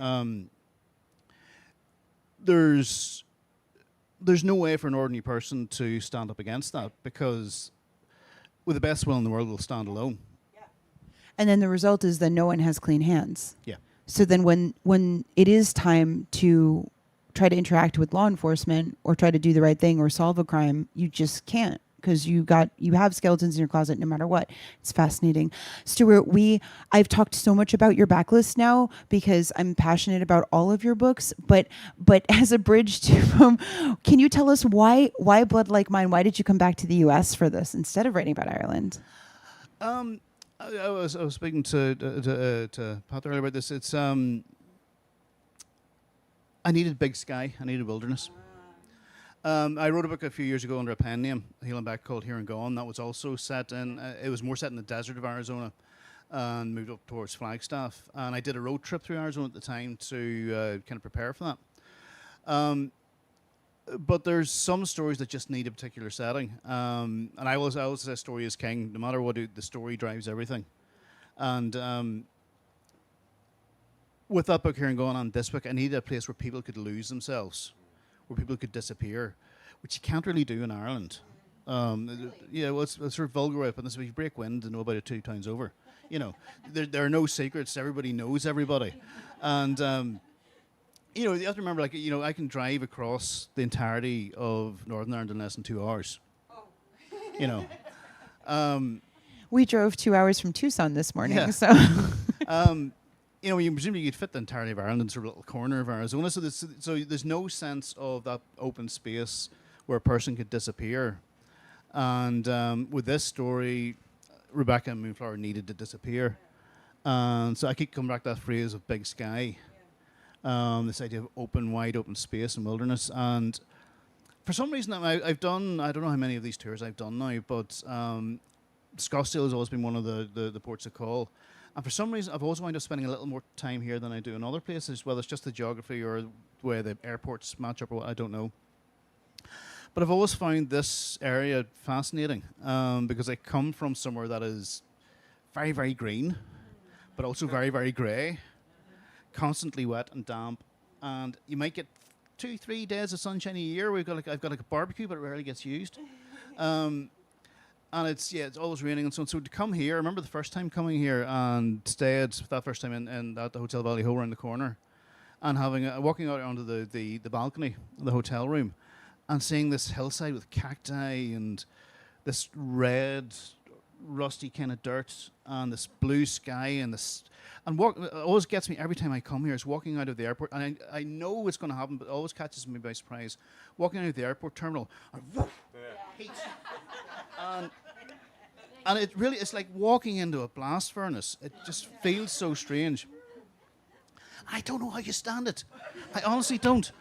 There's no way for an ordinary person to stand up against that, because with the best will in the world, we'll stand alone. And then the result is that no one has clean hands. Yeah. So then when it is time to try to interact with law enforcement or try to do the right thing or solve a crime, you just can't, because you have skeletons in your closet no matter what. It's fascinating. Stuart, I've talked so much about your backlist now because I'm passionate about all of your books, but as a bridge to can you tell us why Blood Like Mine? Why did you come back to the US for this instead of writing about Ireland? I was speaking to Pat earlier about this. It's I needed big sky. I needed wilderness. I wrote a book a few years ago under a pen name, Heel and Back, called Here and Gone. That was also set in. It was more set in the desert of Arizona, and moved up towards Flagstaff. And I did a road trip through Arizona at the time to kind of prepare for that. But there's some stories that just need a particular setting. And I always say story is king. No matter what, the story drives everything. And with that book here and going on this book, I needed a place where people could lose themselves, where people could disappear, which you can't really do in Ireland. Yeah, well, it's sort of vulgar way of putting this, but you break wind and know about it 2 towns over. You know, there are no secrets. Everybody knows everybody. And you know, you have to remember, like, you know, I can drive across the entirety of Northern Ireland in less than 2 hours. You know. We drove 2 hours from Tucson this morning, Yeah. so. You know, you presumably you'd fit the entirety of Ireland in sort of a little corner of Arizona. So there's no sense of that open space where a person could disappear. And with this story, Rebecca and Moonflower needed to disappear. And so I keep coming back to that phrase of big sky. This idea of wide open space and wilderness. And for some reason, I've done, I don't know how many of these tours I've done now, but Scottsdale has always been one of the ports of call. And for some reason, I've always wound up spending a little more time here than I do in other places, whether it's just the geography or where the airports match up or what, I don't know. But I've always found this area fascinating because I come from somewhere that is very, very green, but also very, very grey, constantly wet and damp. And you might get 2-3 days of sunshine a year. I've got like a barbecue, but it rarely gets used. And it's always raining and so on. So to come here, I remember the first time coming here and stayed that first time in at the Hotel Valley Ho around the corner, and walking out onto the balcony of the hotel room, and seeing this hillside with cacti and this red, rusty kind of dirt and this blue sky and this. And it always gets me every time I come here is walking out of the airport, and I know it's going to happen, but it always catches me by surprise. Walking out of the airport terminal, and woof, heat. And it's like walking into a blast furnace. It just feels so strange. I don't know how you stand it. I honestly don't.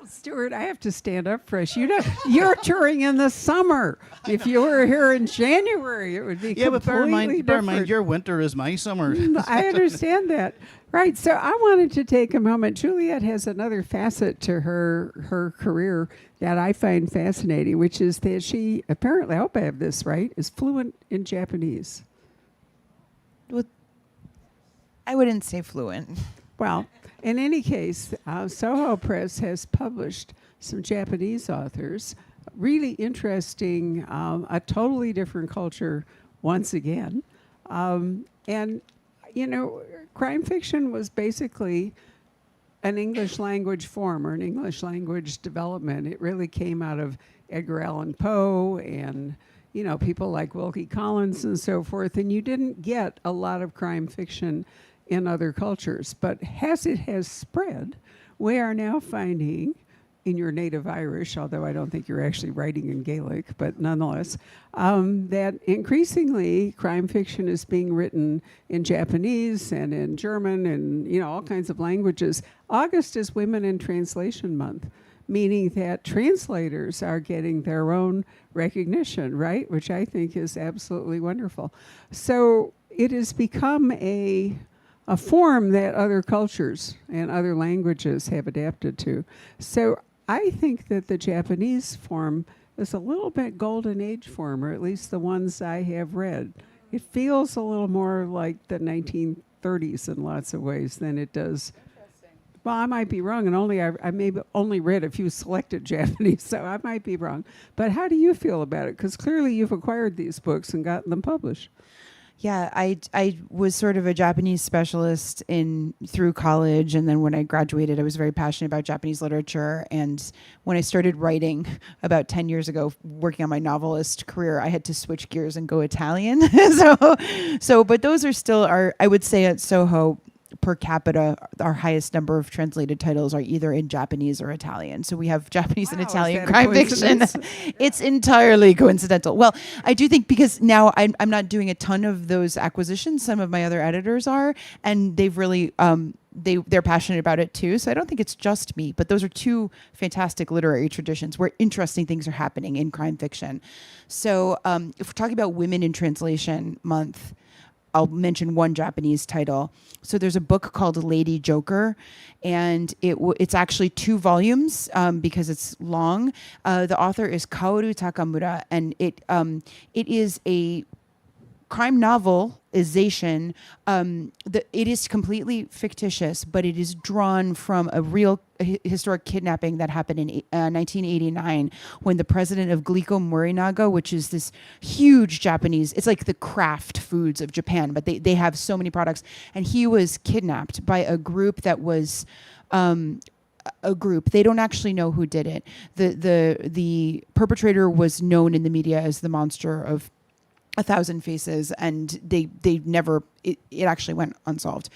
Stuart, I have to stand up for us. You're touring in the summer. If you were here in January, it would be Yeah, but bear in mind, different. your winter is my summer. I understand that. Right. So I wanted to take a moment. Juliet has another facet to her career that I find fascinating, which is that she apparently, I hope I have this right, is fluent in Japanese. Well, I wouldn't say fluent. Well, in any case, Soho Press has published some Japanese authors, really interesting, a totally different culture once again. And, you know, crime fiction was basically an English language form or an English language development. It really came out of Edgar Allan Poe and, you know, people like Wilkie Collins and so forth. And you didn't get a lot of crime fiction in other cultures. But as it has spread, we are now finding in your native Irish, although I don't think you're actually writing in Gaelic, but nonetheless, that increasingly crime fiction is being written in Japanese and in German and, you know, all kinds of languages. August is Women in Translation Month, meaning that translators are getting their own recognition, right? Which I think is absolutely wonderful. So it has become a form that other cultures and other languages have adapted to. So I think that the Japanese form is a little bit golden age form, or at least the ones I have read. It feels a little more like the 1930s in lots of ways than it does. Well, I might be wrong, and I maybe only read a few selected Japanese, so I might be wrong. But how do you feel about it? Because clearly you've acquired these books and gotten them published. Yeah, I was sort of a Japanese specialist through college, and then when I graduated, I was very passionate about Japanese literature. And when I started writing about 10 years ago, working on my novelist career, I had to switch gears and go Italian. But those are still I would say at Soho, per capita, our highest number of translated titles are either in Japanese or Italian. So we have Japanese and Italian crime fiction. It's entirely coincidental. Well, I do think because now I'm not doing a ton of those acquisitions. Some of my other editors are, and they've really they're passionate about it too. So I don't think it's just me, but those are two fantastic literary traditions where interesting things are happening in crime fiction. So if we're talking about Women in Translation Month, I'll mention one Japanese title. So there's a book called Lady Joker, and it's actually 2 volumes because it's long. The author is Kaoru Takamura, and it is a crime novelization. It is completely fictitious, but it is drawn from a real historic kidnapping that happened in 1989 when the president of Glico Morinaga, which is this huge Japanese, it's like the Kraft Foods of Japan, but they have so many products, and he was kidnapped by a group that was a group. They don't actually know who did it. The perpetrator was known in the media as the monster of 1,000 Faces, and they never, it actually went unsolved.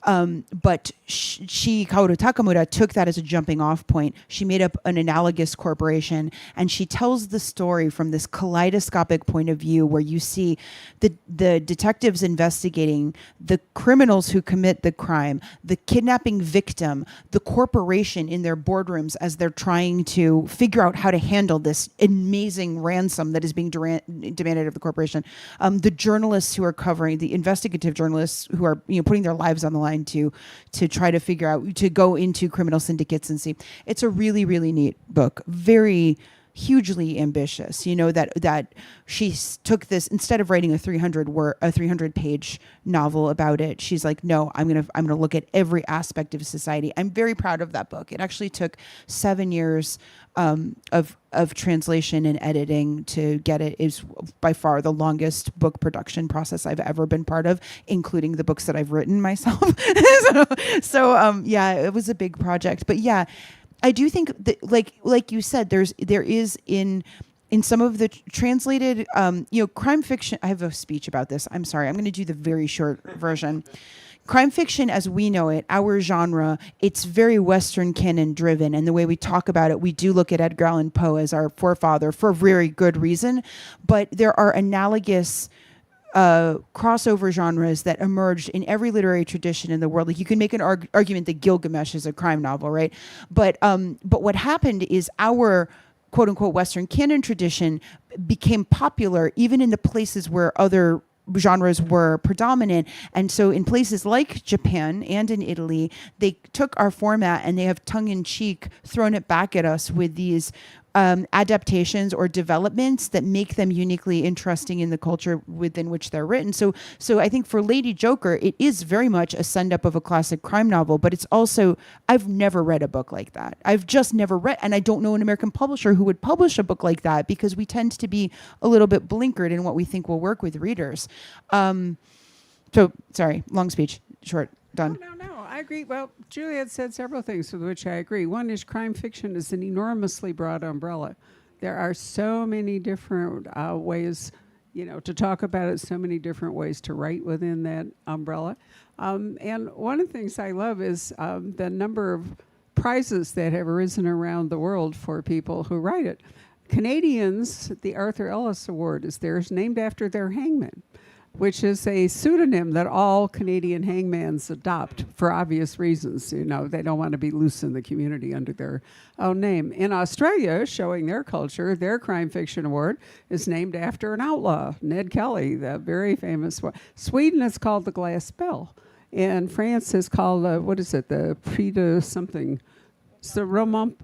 But she, Kaoru Takamura, took that as a jumping off point. She made up an analogous corporation, and she tells the story from this kaleidoscopic point of view where you see the detectives investigating the criminals who commit the crime, the kidnapping victim, the corporation in their boardrooms as they're trying to figure out how to handle this amazing ransom that is being demanded of the corporation, the journalists who are covering, the investigative journalists who are putting their lives on the line to try to figure out, to go into criminal syndicates and see. It's a really, really neat book. Very hugely ambitious. That she took this, instead of writing a 300-page novel about it, she's like, no, I'm gonna look at every aspect of society. I'm very proud of that book. It actually took 7 years of translation and editing to get it. Is by far the longest book production process I've ever been part of, including the books that I've written myself. so yeah, it was a big project. But yeah, I do think that, like you said, there is in some of the translated, crime fiction. I have a speech about this. I'm sorry. I'm going to do the very short version. Crime fiction, as we know it, our genre, it's very Western canon driven. And the way we talk about it, we do look at Edgar Allan Poe as our forefather for very good reason. But there are analogous crossover genres that emerged in every literary tradition in the world. Like, you can make an argument that Gilgamesh is a crime novel, right? But what happened is our quote unquote Western canon tradition became popular even in the places where other genres were predominant. And so in places like Japan and in Italy, they took our format and they have tongue-in-cheek thrown it back at us with these adaptations or developments that make them uniquely interesting in the culture within which they're written. So I think for Lady Joker, it is very much a send-up of a classic crime novel, but it's also, I've never read a book like that. I've just never read, and I don't know an American publisher who would publish a book like that, because we tend to be a little bit blinkered in what we think will work with readers. So, sorry, long speech, short, done. No, I agree. Well, Juliet said several things with which I agree. One is crime fiction is an enormously broad umbrella. There are so many different ways, to talk about it, so many different ways to write within that umbrella. And one of the things I love is the number of prizes that have arisen around the world for people who write it. Canadians, the Arthur Ellis Award is theirs, named after their hangman, which is a pseudonym that all Canadian hangmans adopt for obvious reasons. They don't want to be loose in the community under their own name. In Australia, showing their culture, their crime fiction award is named after an outlaw, Ned Kelly, the very famous one. Sweden is called the Glass Bell. And France is called, the Prix de something. It's the Roman,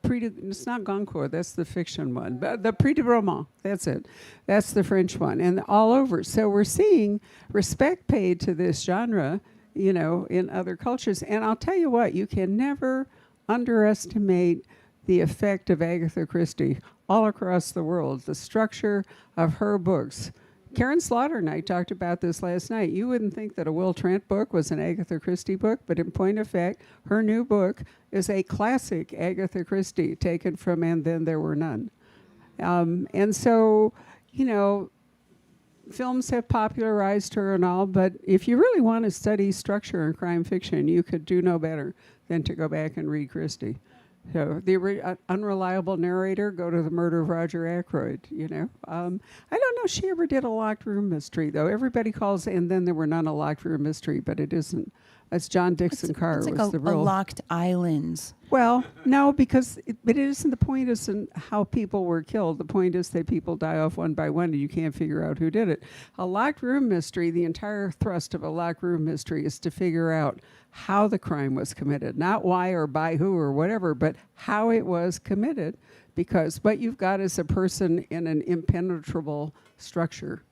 it's not Goncourt, that's the fiction one. But the Prix de Roman, that's it. That's the French one, and all over. So we're seeing respect paid to this genre, in other cultures. And I'll tell you what, you can never underestimate the effect of Agatha Christie all across the world, the structure of her books. Karen Slaughter and I talked about this last night. You wouldn't think that a Will Trent book was an Agatha Christie book, but in point of fact, her new book is a classic Agatha Christie taken from And Then There Were None. And so, films have popularized her and all, but if you really want to study structure in crime fiction, you could do no better than to go back and read Christie. So the unreliable narrator, go to The Murder of Roger Ackroyd, I don't know if she ever did a locked room mystery, though. Everybody calls And Then There Were None a locked room mystery, but it isn't That's John Dixon Carr It's like was a the real. locked island. Well, no, because but it isn't. The point isn't how people were killed. The point is that people die off one by one, and you can't figure out who did it. A locked room mystery. The entire thrust of a locked room mystery is to figure out how the crime was committed, not why or by who or whatever, but how it was committed. Because what you've got is a person in an impenetrable structure.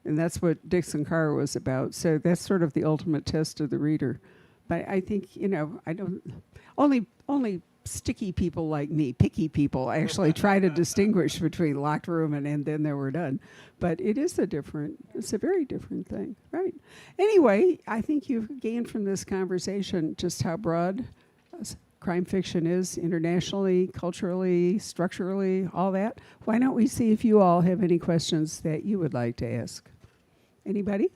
And that's what Dixon Carr was about. So that's sort of the ultimate test of the reader. But I think, I don't, only sticky people like me, picky people, actually try to distinguish between locked room and then they were done. But it's a very different thing, right? Anyway, I think you've gained from this conversation just how broad crime fiction is internationally, culturally, structurally, all that. Why don't we see if you all have any questions that you would like to ask? Anybody?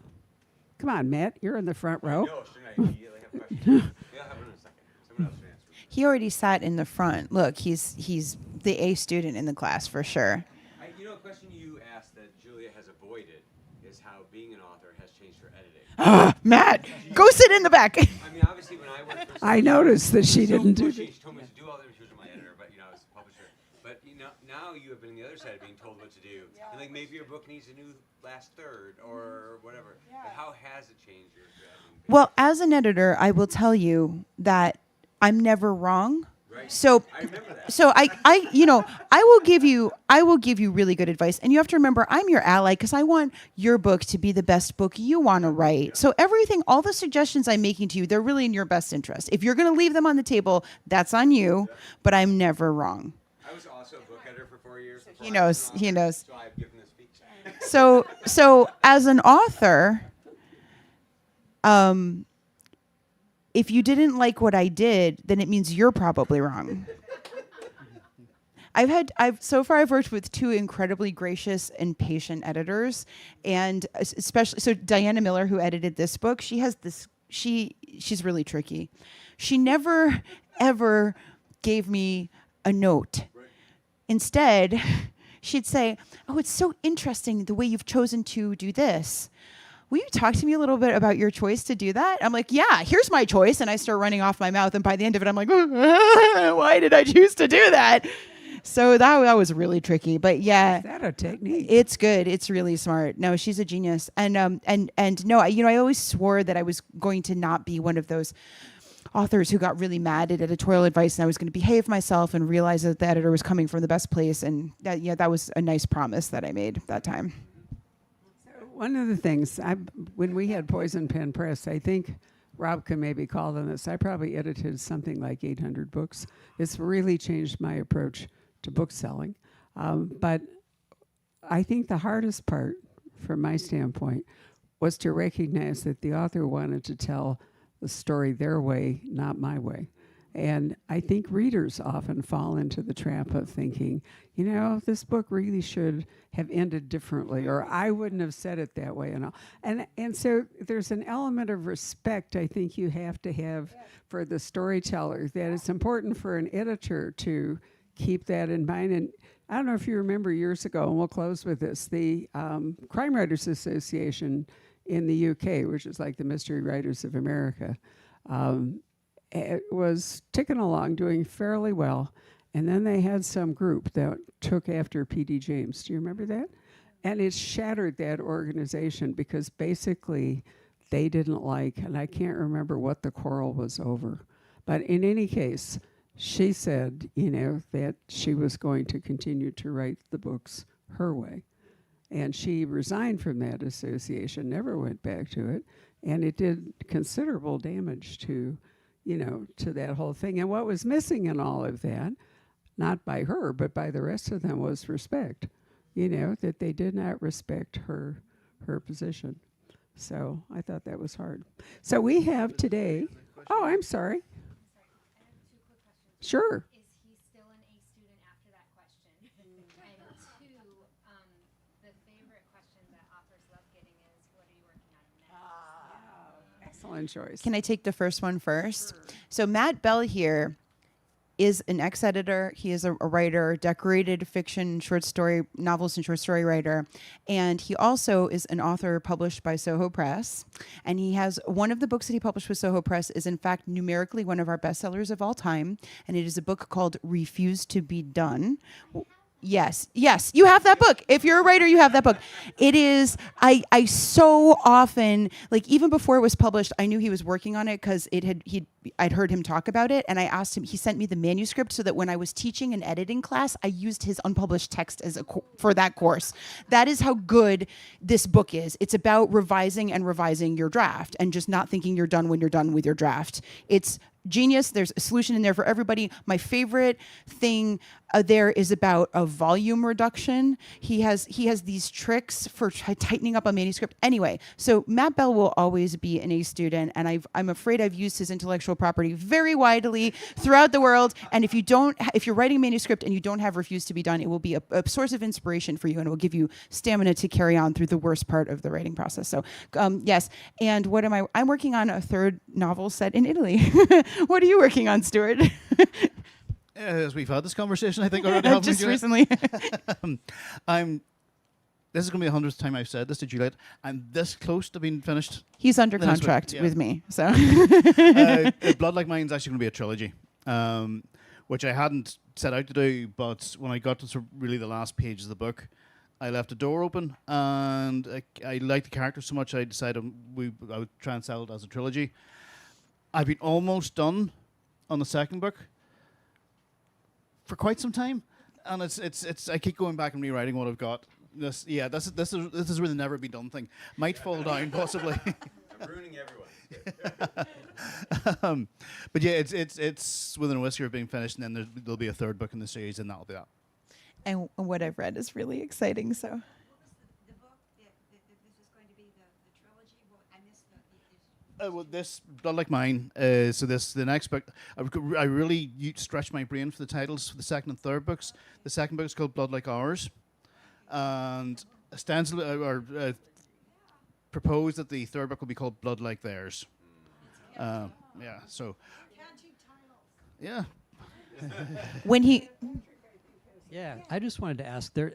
Come on, Matt, you're in the front row. No, shouldn't I immediately have questions? Yeah, I'll have one in a second. Someone else should answer. He already sat in the front. Look, he's the A student in the class for sure. A question you asked that Juliet has avoided is how being an author has changed her editing. Matt, go sit in the back. I mean, obviously, when I worked for I noticed that she so didn't do pushy, that. she told me to do all that. She was my editor, but I was a publisher. But now you have been on the other side of being told what to do, and like maybe your book needs a new last third or whatever. But how has it changed your editing? Well, as an editor, I will tell you that I'm never wrong. Right. So, I remember that. so I will give you really good advice, and you have to remember I'm your ally because I want your book to be the best book you want to write. So all the suggestions I'm making to you, they're really in your best interest. If you're going to leave them on the table, that's on you. But I'm never wrong. I was also a book editor for 4 years. He knows. He knows. So I've given this speech. So as an author, if you didn't like what I did, then it means you're probably wrong. So far I've worked with two incredibly gracious and patient editors, and especially Diana Miller, who edited this book, she has this. She's really tricky. She never ever gave me a note. Instead, she'd say, "Oh, it's so interesting the way you've chosen to do this. Will you talk to me a little bit about your choice to do that?" I'm like, "Yeah, here's my choice." And I start running off my mouth. And by the end of it, I'm like, "Why did I choose to do that?" So that was really tricky. But yeah. Is that a technique? It's good. It's really smart. No, she's a genius. And no, I always swore that I was going to not be one of those authors who got really mad at editorial advice, and I was going to behave myself and realize that the editor was coming from the best place. And that was a nice promise that I made that time. One of the things, when we had Poison Pen Press, I think Rob can maybe call on this. I probably edited something like 800 books. It's really changed my approach to book selling. But I think the hardest part, from my standpoint, was to recognize that the author wanted to tell the story their way, not my way. And I think readers often fall into the trap of thinking, this book really should have ended differently, or I wouldn't have said it that way, and all. And so there's an element of respect I think you have to have for the storyteller, that it's important for an editor to keep that in mind. And I don't know if you remember years ago, and we'll close with this, the Crime Writers Association in the UK, which is like the Mystery Writers of America, it was ticking along, doing fairly well. And then they had some group that took after P.D. James. Do you remember that? And it shattered that organization because basically they didn't like, and I can't remember what the quarrel was over. But in any case, she said, that she was going to continue to write the books her way. And she resigned from that association, never went back to it. And it did considerable damage to that whole thing. And what was missing in all of that, not by her, but by the rest of them, was respect. That they did not respect her position. So I thought that was hard. So we have today, oh, I'm sorry. Sure. Is he still an A student after that question? And two, the favorite question that authors love getting is, what are you working on next? Excellent choice. Can I take the first one first? Sure. So Matt Bell here is an ex-editor. He is a writer, decorated fiction, short story, novelist and short story writer. And he also is an author published by Soho Press. And he has one of the books that he published with Soho Press is in fact numerically one of our bestsellers of all time. And it is a book called Refuse to Be Done. Yes, you have that book. If you're a writer, you have that book. It is, I so often, like even before it was published, I knew he was working on it because I'd heard him talk about it, and I asked him, he sent me the manuscript so that when I was teaching an editing class, I used his unpublished text as for that course. That is how good this book is. It's about revising your draft and just not thinking you're done when you're done with your draft. It's genius. There's a solution in there for everybody. My favorite thing there is about a volume reduction. He has these tricks for tightening up a manuscript. Anyway, so Matt Bell will always be an A student, and I'm afraid I've used his intellectual property very widely throughout the world. And if you're writing a manuscript and you don't have Refuse to Be Done, it will be a source of inspiration for you, and it will give you stamina to carry on through the worst part of the writing process. So yes. And what am I'm working on a third novel set in Italy. What are you working on, Stuart? As we've had this conversation, I think already. haven't we, Just Juliet? recently. This is going to be the 100th time I've said this to Juliet. I'm this close to being finished. He's under The next book, contract yeah. with me, so. Blood Like Mine's actually going to be a trilogy, which I hadn't set out to do, but when I got to sort of really the last page of the book, I left the door open, and I liked the character so much I decided I would try and sell it as a trilogy. I've been almost done on the second book for quite some time, and it's I keep going back and rewriting what I've got. This is really never be done thing. Might fall down possibly. I'm ruining everyone. But yeah, it's within a whisker of being finished, and then there'll be a third book in the series, and that'll be that. And what I've read is really exciting, so. The book that this is going to be the trilogy. Well, I missed the Well, this Blood Like Mine. The next book. I really stretched my brain for the titles for the second and third books. The second book is called Blood Like Ours, and ostensibly proposed that the third book will be called Blood Like Theirs. Yeah. So. Yeah. When he. Yeah, I just wanted to ask there.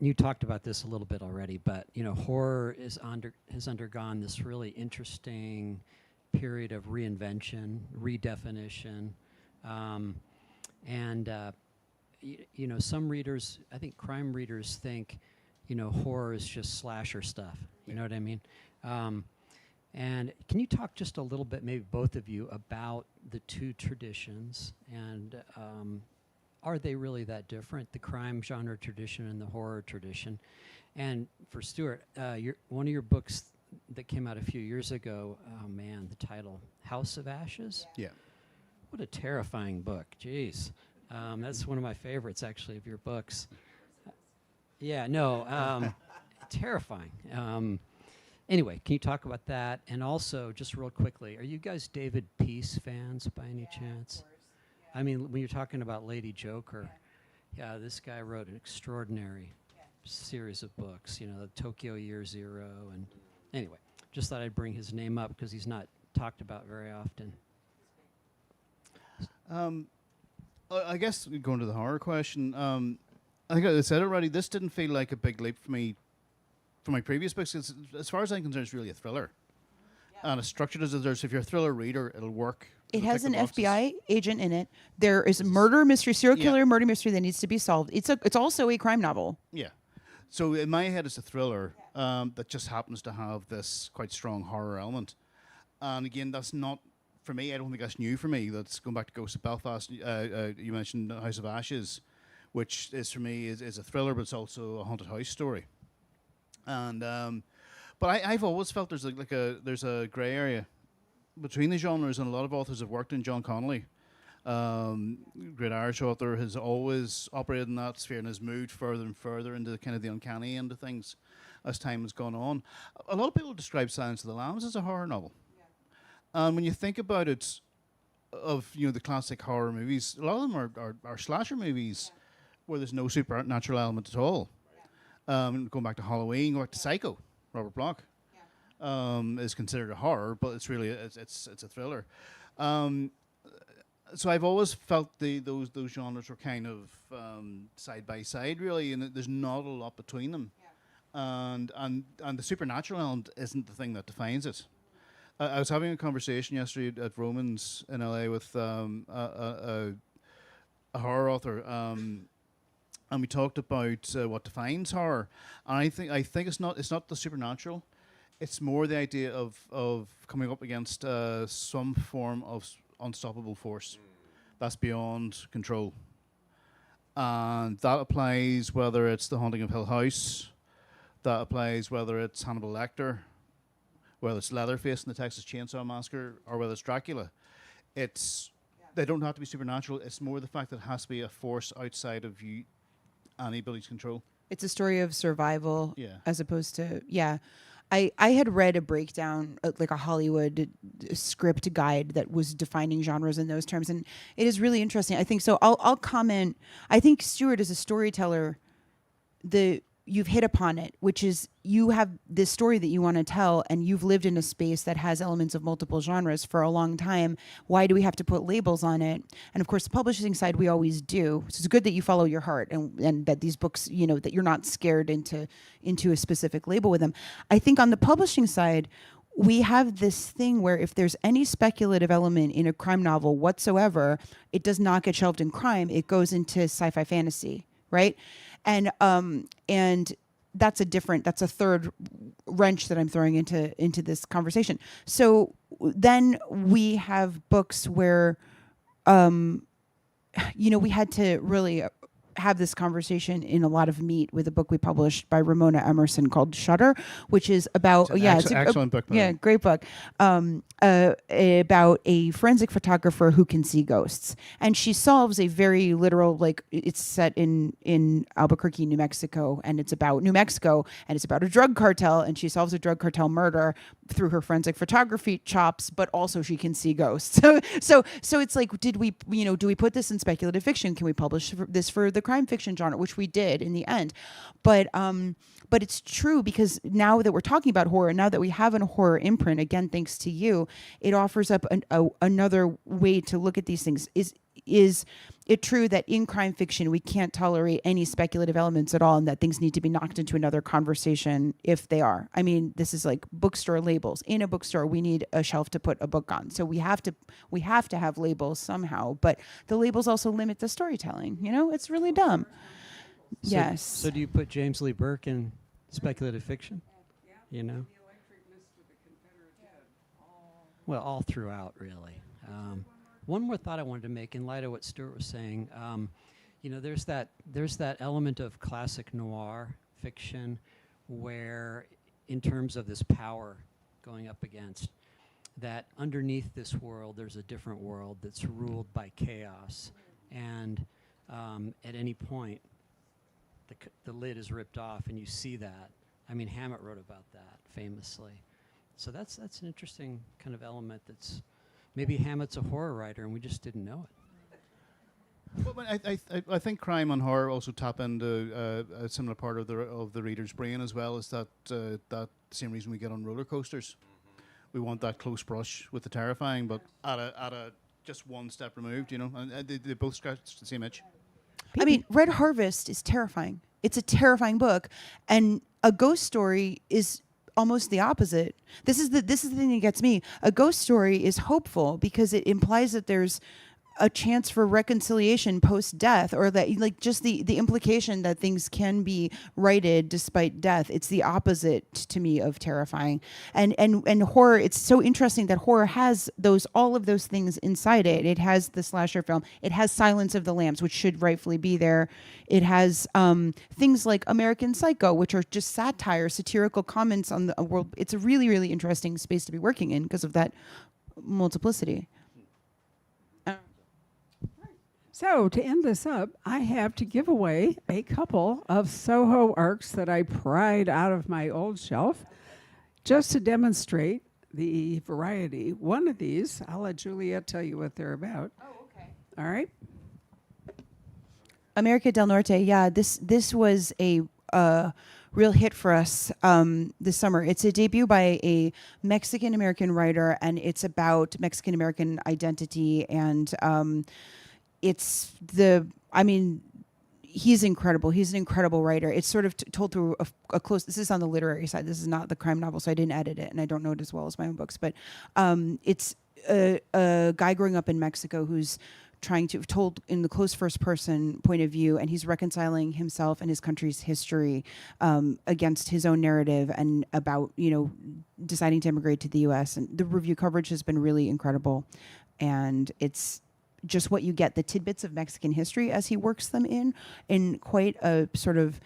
You talked about this a little bit already, but horror has undergone this really interesting period of reinvention, redefinition, and some readers, I think crime readers think, horror is just slasher stuff. You know what I mean? And can you talk just a little bit, maybe both of you, about the two traditions and are they really that different, the crime genre tradition and the horror tradition? And for Stuart, one of your books that came out a few years ago, oh man, the title, House of Ashes? Yeah. What a terrifying book, jeez. That's one of my favorites, actually, of your books. Terrifying. Anyway, can you talk about that? And also, just real quickly, are you guys David Peace fans by any chance? I mean, when you're talking about Lady Joker, this guy wrote an extraordinary series of books, the Tokyo Year Zero. And anyway, just thought I'd bring his name up because he's not talked about very often. I guess going to the horror question, I think I said it already, this didn't feel like a big leap for me from my previous books. As far as I'm concerned, it's really a thriller. And it's structured as a thriller, so if you're a thriller reader, it'll work. It has an FBI agent in it. There is a murder mystery, serial killer murder mystery that needs to be solved. It's also a crime novel. Yeah. So in my head, it's a thriller that just happens to have this quite strong horror element. And again, that's not, for me, I don't think that's new for me. That's going back to Ghost of Belfast. You mentioned House of Ashes, which is, for me, is a thriller, but it's also a haunted house story. And but I've always felt there's a grey area between the genres, and a lot of authors have worked in. John Connolly, great Irish author, has always operated in that sphere and has moved further and further into kind of the uncanny end of things as time has gone on. A lot of people describe Silence of the Lambs as a horror novel. And when you think about it, of the classic horror movies, a lot of them are slasher movies where there's no supernatural element at all. Going back to Halloween, going back to Psycho, Robert Bloch. Is considered a horror, but it's really it's a thriller. so I've always felt those genres were kind of side by side, really, and there's not a lot between them. And the supernatural element isn't the thing that defines it. I was having a conversation yesterday at Romans in LA with a horror author, and we talked about what defines horror. And I think it's not the supernatural. It's more the idea of coming up against some form of unstoppable force that's beyond control, and that applies whether it's The Haunting of Hill House, that applies whether it's Hannibal Lecter, whether it's Leatherface in the Texas Chainsaw Massacre, or whether it's Dracula. They don't have to be supernatural. It's more the fact that it has to be a force outside of you, anybody's control. It's a story of survival, Yeah. as opposed to I had read a breakdown, like a Hollywood script guide that was defining genres in those terms, and it is really interesting. I think so. I'll comment. I think Stuart, as a storyteller, you've hit upon it, which is you have this story that you want to tell, and you've lived in a space that has elements of multiple genres for a long time. Why do we have to put labels on it? And of course, the publishing side, we always do. So it's good that you follow your heart, and that these books, that you're not scared into a specific label with them. I think on the publishing side, we have this thing where if there's any speculative element in a crime novel whatsoever, it does not get shelved in crime. It goes into sci-fi fantasy, right? And that's a third wrench that I'm throwing into this conversation. So then we have books where, we had to really have this conversation in a lot of meat with a book we published by Ramona Emerson called Shudder, which is about it's an excellent book. Great book, about a forensic photographer who can see ghosts, and she solves a very literal, like, it's set in Albuquerque, New Mexico, and it's about New Mexico, and it's about a drug cartel, and she solves a drug cartel murder through her forensic photography chops, but also she can see ghosts. So it's like, do we put this in speculative fiction? Can we publish this for the crime fiction genre, which we did in the end? But it's true, because now that we're talking about horror, now that we have a horror imprint, again, thanks to you, it offers up another way to look at these things. Is it true that in crime fiction we can't tolerate any speculative elements at all, and that things need to be knocked into another conversation if they are? I mean, this is like bookstore labels. In a bookstore, we need a shelf to put a book on, so we have to have labels somehow. But the labels also limit the storytelling. It's really dumb. Yes. So do you put James Lee Burke in speculative fiction? Well, all throughout, really. One more thought I wanted to make in light of what Stuart was saying. There's that element of classic noir fiction where, in terms of this power going up against, that underneath this world, there's a different world that's ruled by chaos, and at any point, the lid is ripped off, and you see that. I mean, Hammett wrote about that famously. So that's an interesting kind of element. That's maybe Hammett's a horror writer, and we just didn't know it. Well, I think crime and horror also tap into a similar part of the reader's brain, as well as that same reason we get on roller coasters. We want that close brush with the terrifying, but at a just one step removed, and they both scratch the same itch. I mean, Red Harvest is terrifying. It's a terrifying book, and a ghost story is almost the opposite. This is the thing that gets me. A ghost story is hopeful because it implies that there's a chance for reconciliation post-death, or that, like, just the implication that things can be righted despite death. It's the opposite to me of terrifying. And horror, it's so interesting that horror has all of those things inside it. It has the slasher film. It has Silence of the Lambs, which should rightfully be there. It has things like American Psycho, which are just satirical comments on the world. It's a really, really interesting space to be working in because of that multiplicity. So to end this up, I have to give away a couple of Soho arcs that I pried out of my old shelf just to demonstrate the variety. One of these, I'll let Juliet tell you what they're about. Oh, okay. All right. America del Norte, yeah. This was a real hit for us this summer. It's a debut by a Mexican American writer, and it's about Mexican American identity. And it's he's incredible. He's an incredible writer. It's sort of told through a close. This is on the literary side. This is not the crime novel, so I didn't edit it, and I don't know it as well as my own books. But it's a guy growing up in Mexico who's trying to told in the close first person point of view, and he's reconciling himself and his country's history against his own narrative, and about deciding to immigrate to the U.S. And the review coverage has been really incredible, and it's just what you get, the tidbits of Mexican history as he works them in quite a sort of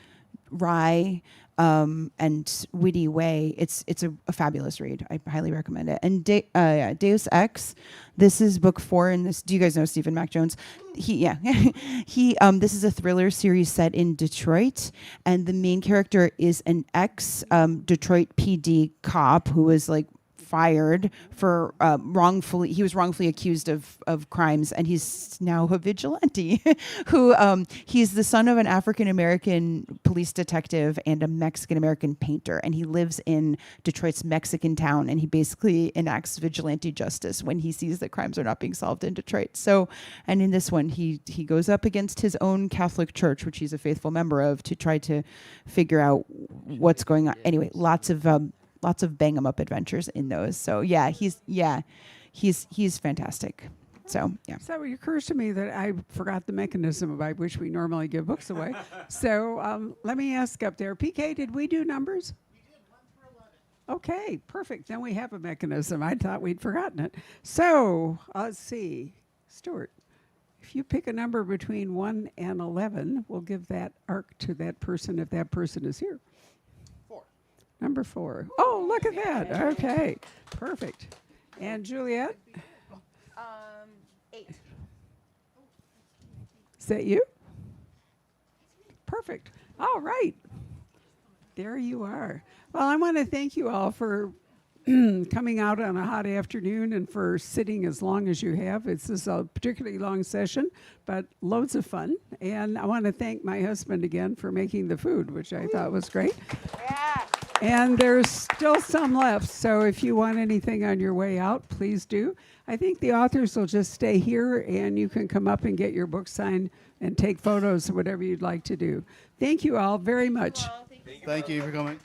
wry and witty way. It's a fabulous read. I highly recommend it. And Deus Ex, this is book 4 in this. Do you guys know Stephen Mac Jones? He this is a thriller series set in Detroit, and the main character is an ex Detroit PD cop who was like fired for he was wrongfully accused of crimes, and he's now a vigilante who he's the son of an African American police detective and a Mexican American painter, and he lives in Detroit's Mexican town, and he basically enacts vigilante justice when he sees that crimes are not being solved in Detroit. So, and in this one he goes up against his own Catholic church, which he's a faithful member of, to try to figure out what's going on. Anyway, lots of bang 'em up adventures in those. So he's fantastic. So yeah. So it occurs to me that I forgot the mechanism by which we normally give books away. So let me ask up there, PK, did we do numbers? We did 1 through 11. Okay, perfect. Then we have a mechanism. I thought we'd forgotten it. So let's see, Stuart. If you pick a number between 1 and 11, we'll give that arc to that person if that person is here. Number 4. Oh, look at that. Okay, perfect. And Juliet? 8. Is that you? Perfect. All right. There you are. Well, I want to thank you all for coming out on a hot afternoon and for sitting as long as you have. This is a particularly long session, but loads of fun. And I want to thank my husband again for making the food, which I thought was great. Yeah. And there's still some left, so if you want anything on your way out, please do. I think the authors will just stay here, and you can come up and get your book signed and take photos or whatever you'd like to do. Thank you all very much. Thank you for coming.